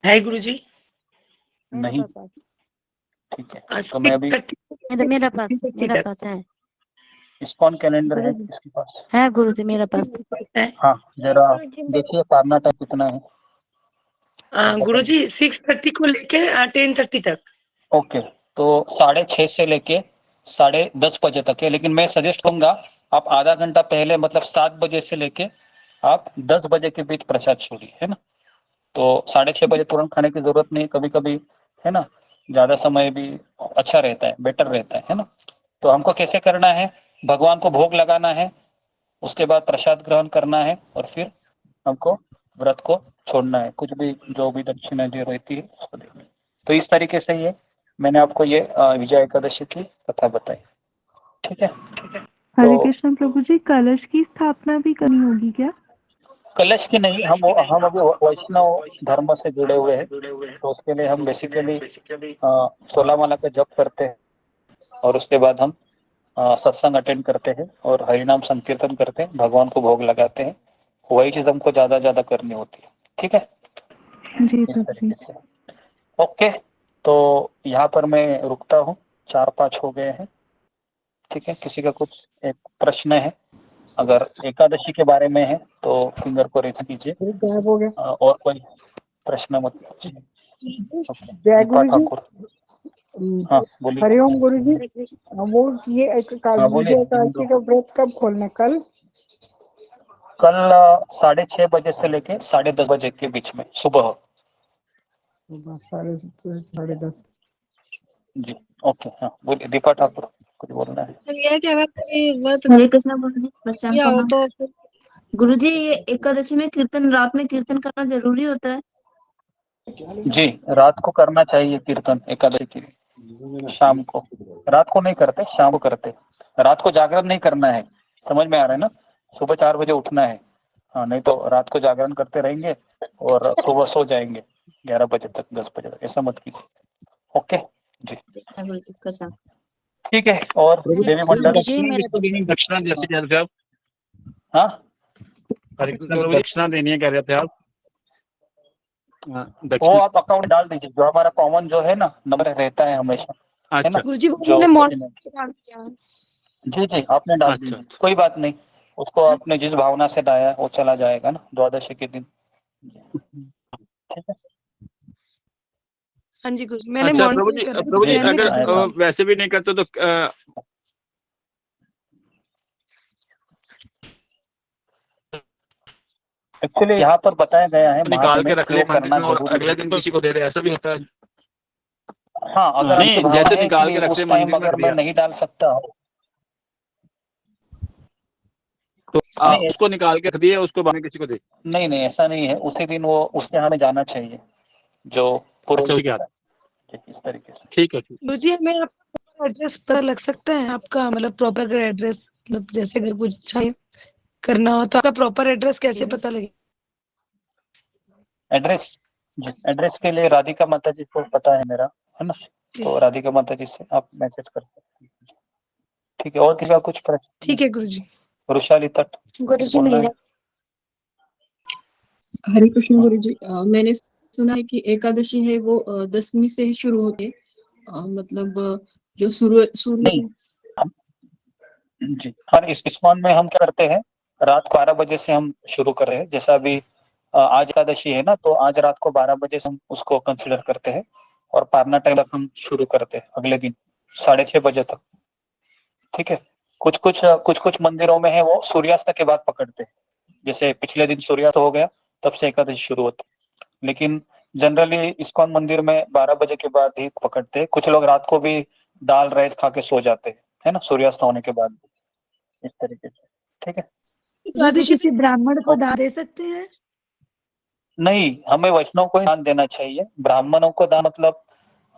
है गुरुजी? नहीं, ठीक है। तो मैं अभी मेरा पास है। इस्कॉन कैलेंडर है किसके पास? है गुरुजी, मेरे पास है। हाँ, जरा देखिए पारना टाइम कितना है। गुरुजी 6:30 को लेके 10:30 तक। ओके, तो 6:30 से लेके 10:30 बजे तक है, लेकिन मैं सजेस्ट करूंगा आप आधा घंटा पहले, मतलब 7 बजे से लेके आप 10 बजे के बीच प्रसाद छोड़िए, है ना। तो 6:30 बजे तुरंत खाने की जरूरत नहीं, कभी कभी है ना, ज्यादा समय भी अच्छा रहता है, बेटर रहता है ना। तो हमको कैसे करना है, भगवान को भोग लगाना है, उसके बाद प्रसाद ग्रहण करना है और फिर हमको व्रत को छोड़ना है, कुछ भी जो भी दक्षिणा जो रहती है उसको देना। तो इस तरीके से ये मैंने आपको ये विजय एकादशी की कथा बताई, ठीक है। हरे कृष्ण प्रभु जी, कलश की स्थापना भी करनी होगी क्या? कलश की नहीं, हम अभी वैष्णव धर्म से जुड़े हुए हैं, तो उसके लिए हम बेसिकली 16 माला का जप करते हैं और उसके बाद हम सत्संग अटेंड करते हैं और हरिनाम संकीर्तन करते हैं, भगवान को भोग लगाते हैं। वही चीज हमको ज्यादा करनी होती है, ठीक है जी प्रभु जी। ओके, तो यहाँ पर मैं रुकता हूँ, 4-5 हो गए हैं, ठीक है। किसी का कुछ एक प्रश्न है, अगर एकादशी के बारे में है तो फिंगर को रेज कीजिए। हो गया। और कोई प्रश्न मत पूछिए। जय गुरु जी। हाँ बोलिए। हरिओम गुरु जी। वो ये विजय एकादशी का व्रत कब खोलना? कल 6:30 बजे से लेके 10:30 बजे के बीच में, सुबह 10:30। जी ओके। हाँ बोलिए दीपा ठाकुर, कुछ बोलना है? ये कि अगर कोई व्रत हरे कृष्ण गुरु जी, प्रशांत किया हो तो गुरु जी, ये एकादशी में कीर्तन, रात में कीर्तन करना जरूरी होता है? जी, रात को करना चाहिए कीर्तन एकादशी के लिए, शाम को। रात को नहीं करते, शाम को करते। रात को जागरण नहीं करना है, समझ में आ रहा है ना? सुबह 4 बजे उठना है। हाँ, नहीं तो रात को जागरण करते रहेंगे और सुबह सो जाएंगे 11 बजे तक, 10 बजे तक, ऐसा मत कीजिए। ओके जी, ठीक है। और देवी मंडल दक्षिणा जैसे कह रहे थे आप। हाँ, दक्षिणा देनी है कह रहे थे आप। वो आप अकाउंट डाल दीजिए, जो हमारा कॉमन जो है ना नंबर रहता है हमेशा, है ना? गुरुजी वो जो मैंने मॉर्निंग में डाल दिया। जी जी, आपने डाल दीजिए, कोई बात नहीं। उसको आपने जिस भावना से डाया वो चला जाएगा ना द्वादशी के दिन। ठीक है। हाँ जी गुरुजी, मैंने अच्छा मॉर्निंग प्रभु में जी, करा प्रभु जी दोपहर में अगर करा। वैसे भी नहीं करते तो एक्चुअली यहाँ पर बताया गया है निकाल के में रख ले वो मंदिर करना में और जरूरी अगले दिन किसी को दे दे, ऐसा भी होता है? हाँ, अगर आपकी नहीं, भावना जैसे है निकाल कि के रखते उस हैं टाइम मंदिर में अगर रख मैं दिया नहीं डाल सकता हूँ तो नहीं, उसको निकाल के रख दिया, उसको बाद में किसी को दे। नहीं नहीं, ऐसा नहीं है। उसी दिन वो उसके यहाँ में जाना चाहिए जो पुरोहित ठीक है, है, इस तरीके से। ठीक है। गुरुजी हमें आपका एड्रेस पता लग सकता है आपका, मतलब प्रॉपर एड्रेस, मतलब जैसे अगर कुछ चाहिए करना हो तो आपका प्रॉपर एड्रेस कैसे पता लगे? एड्रेस जी, एड्रेस के लिए राधिका माता जी को पता है मेरा, है ना? तो राधिका माता जी से आप मैसेज कर सकते हैं। ठीक है। और किसी का कुछ प्रश्न? ठीक है गुरुजी। वृषाली तट गुरुजी बोलना है? मेरा हरे कृष्ण गुरुजी, मैंने सुना है कि एकादशी है वो 10वीं से ही शुरू होती है, मतलब जो सूर्य नहीं, जी हाँ, इस इस्कॉन में हम क्या करते हैं, रात को 12 बजे से हम शुरू कर रहे हैं। जैसा अभी आज एकादशी है ना, तो आज रात को 12 बजे से हम उसको कंसिडर करते हैं और पारना टाइम तक हम शुरू करते हैं, अगले दिन 6:30 बजे तक। ठीक है। कुछ कुछ मंदिरों में है वो सूर्यास्त के बाद पकड़ते हैं, जैसे पिछले दिन सूर्यास्त हो गया तब से एकादशी शुरू होती है। लेकिन जनरली इस्कॉन मंदिर में 12 बजे के बाद ही पकड़ते हैं। कुछ लोग रात को भी दाल राइस खा के सो जाते हैं, है ना, सूर्यास्त होने के बाद, इस तरीके से। ठीक है। गुरुजी किसी ब्राह्मण को दान दे सकते हैं? नहीं, हमें वैष्णव को ही दान देना चाहिए, ब्राह्मणों को दान मतलब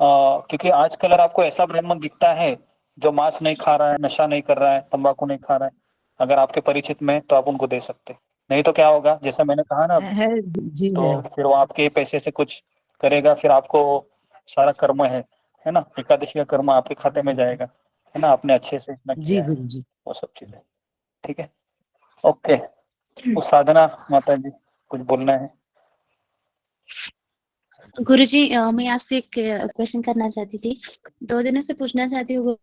क्योंकि आजकल अगर आपको ऐसा ब्राह्मण दिखता है जो मांस नहीं खा रहा है, नशा नहीं कर रहा है, तंबाकू नहीं खा रहा है, अगर आपके परिचित में, तो आप उनको दे सकते हैं। नहीं तो क्या होगा, जैसा मैंने कहा ना, है जी तो है। फिर वो आपके पैसे से कुछ करेगा, फिर आपको सारा कर्म है ना, एकादशी का कर्म आपके खाते में जाएगा, है ना, आपने अच्छे से इतना जी किया है, गुरुजी। वो सब चीजें। ठीक है। ओके। उस साधना माता जी कुछ बोलना है? गुरुजी मैं आपसे एक क्वेश्चन करना चाहती थी, 2 दिनों से पूछना चाहती हूँ।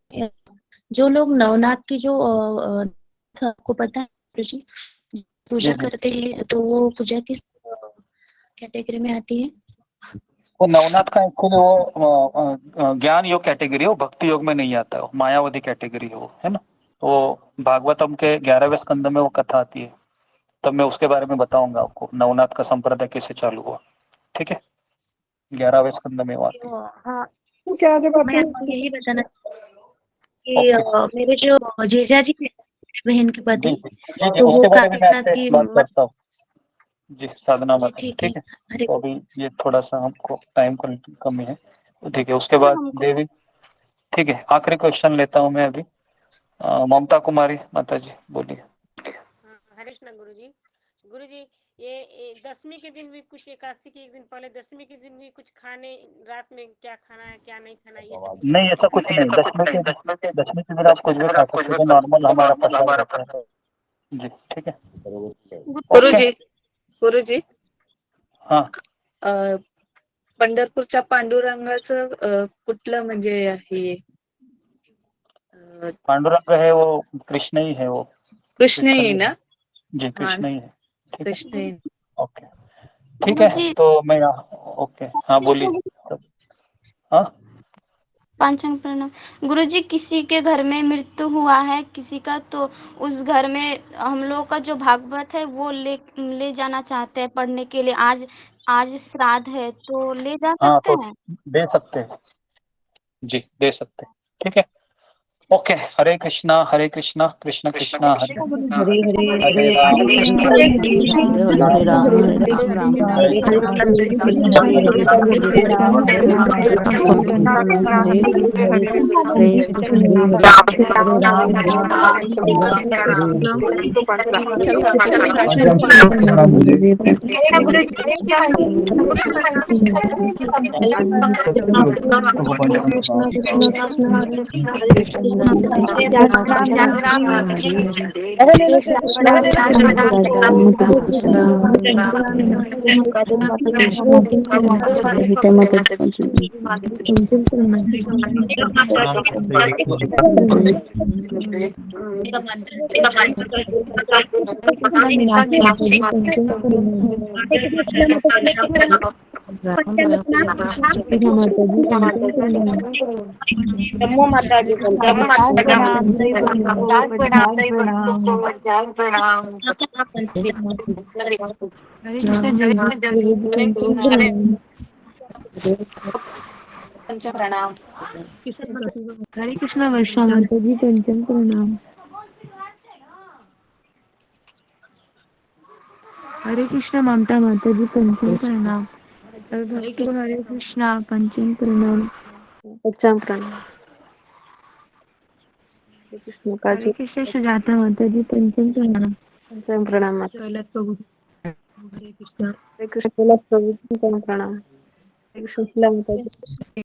जो लोग नवनाथ की जो आपको पता है गुरुजी, पूजा करते हैं, तो वो पूजा किस कैटेगरी में आती है? वो नवनाथ का एक्चुअली वो ज्ञान योग कैटेगरी है, वो भक्ति योग में नहीं आता है, वो मायावती कैटेगरी है वो, है ना। तो भागवतम के 11वें स्कंद में वो कथा आती है, तब मैं उसके बारे में बताऊंगा आपको, नवनाथ का संप्रदाय कैसे चालू हुआ। ठीक है। 11वें स्कंद में वो आती है। हाँ, क्या जब मैं आपको यही बताना कि मेरे जो जीजा जी है, बहन के पति, तो वो उसके बारे में मैं काशीनाथ आपसे की बात करता हूँ जी, साधना माता जी। ठीक है। ठीक है। तो अभी ये थोड़ा सा हमको टाइम की कमी है, ठीक है। उसके बाद देवी, ठीक है, आखिरी क्वेश्चन लेता हूँ मैं अभी। ममता कुमारी माता जी बोलिए। हरे कृष्ण गुरुजी। गुरुजी ये 10वीं के दिन भी कुछ, एकादशी के एक दिन पहले 10वीं के दिन भी कुछ खाने, रात में क्या खाना है क्या नहीं खाना, ये सब कुछ नहीं, ऐसा कुछ नहीं, दसवीं के दिन आप कुछ भी खा सकते हो, नॉर्मल हमारा प्रसाद रहता है जी। ठीक है। गुरुजी, गुरुजी, हाँ, पंढरपूरच्या पांडुरंगाचं कुठलं म्हणजे हे पांडुरंग है वो कृष्ण ही है, वो कृष्ण ही ना? जी, कृष्ण ही है। ठीक है। कृष्ण ही। ओके, ठीक है। तो मैं ओके, हाँ बोलिए। हाँ, पांचांग प्रणाम। गुरुजी, किसी के घर में मृत्यु हुआ है किसी का, तो उस घर में हम लोग का जो भागवत है वो ले जाना चाहते हैं पढ़ने के लिए। आज आज श्राद्ध है, तो ले जा हाँ, सकते तो हैं? दे सकते हैं जी, दे सकते हैं। ठीक है। ओके, हरे कृष्णा कृष्ण कृष्ण हरे हरे हरे राम हरे राम नमो माता दी प्रणाम जय प्रणाम। प्रणाम। हरे कृष्णा वर्षा माता जी पंचम प्रणाम। हरे कृष्णा ममता माता जी पंचम प्रणाम। हरे कृष्णा पंचम प्रणाम। पंचम प्रणाम। कृष्ण का हरे कृष्णा सुजाता माता जी पंचम प्रणाम। पंचम प्रणाम। हरे कृष्णा हरे कृष्ण प्रणाम। हरे कृष्ण माता जी।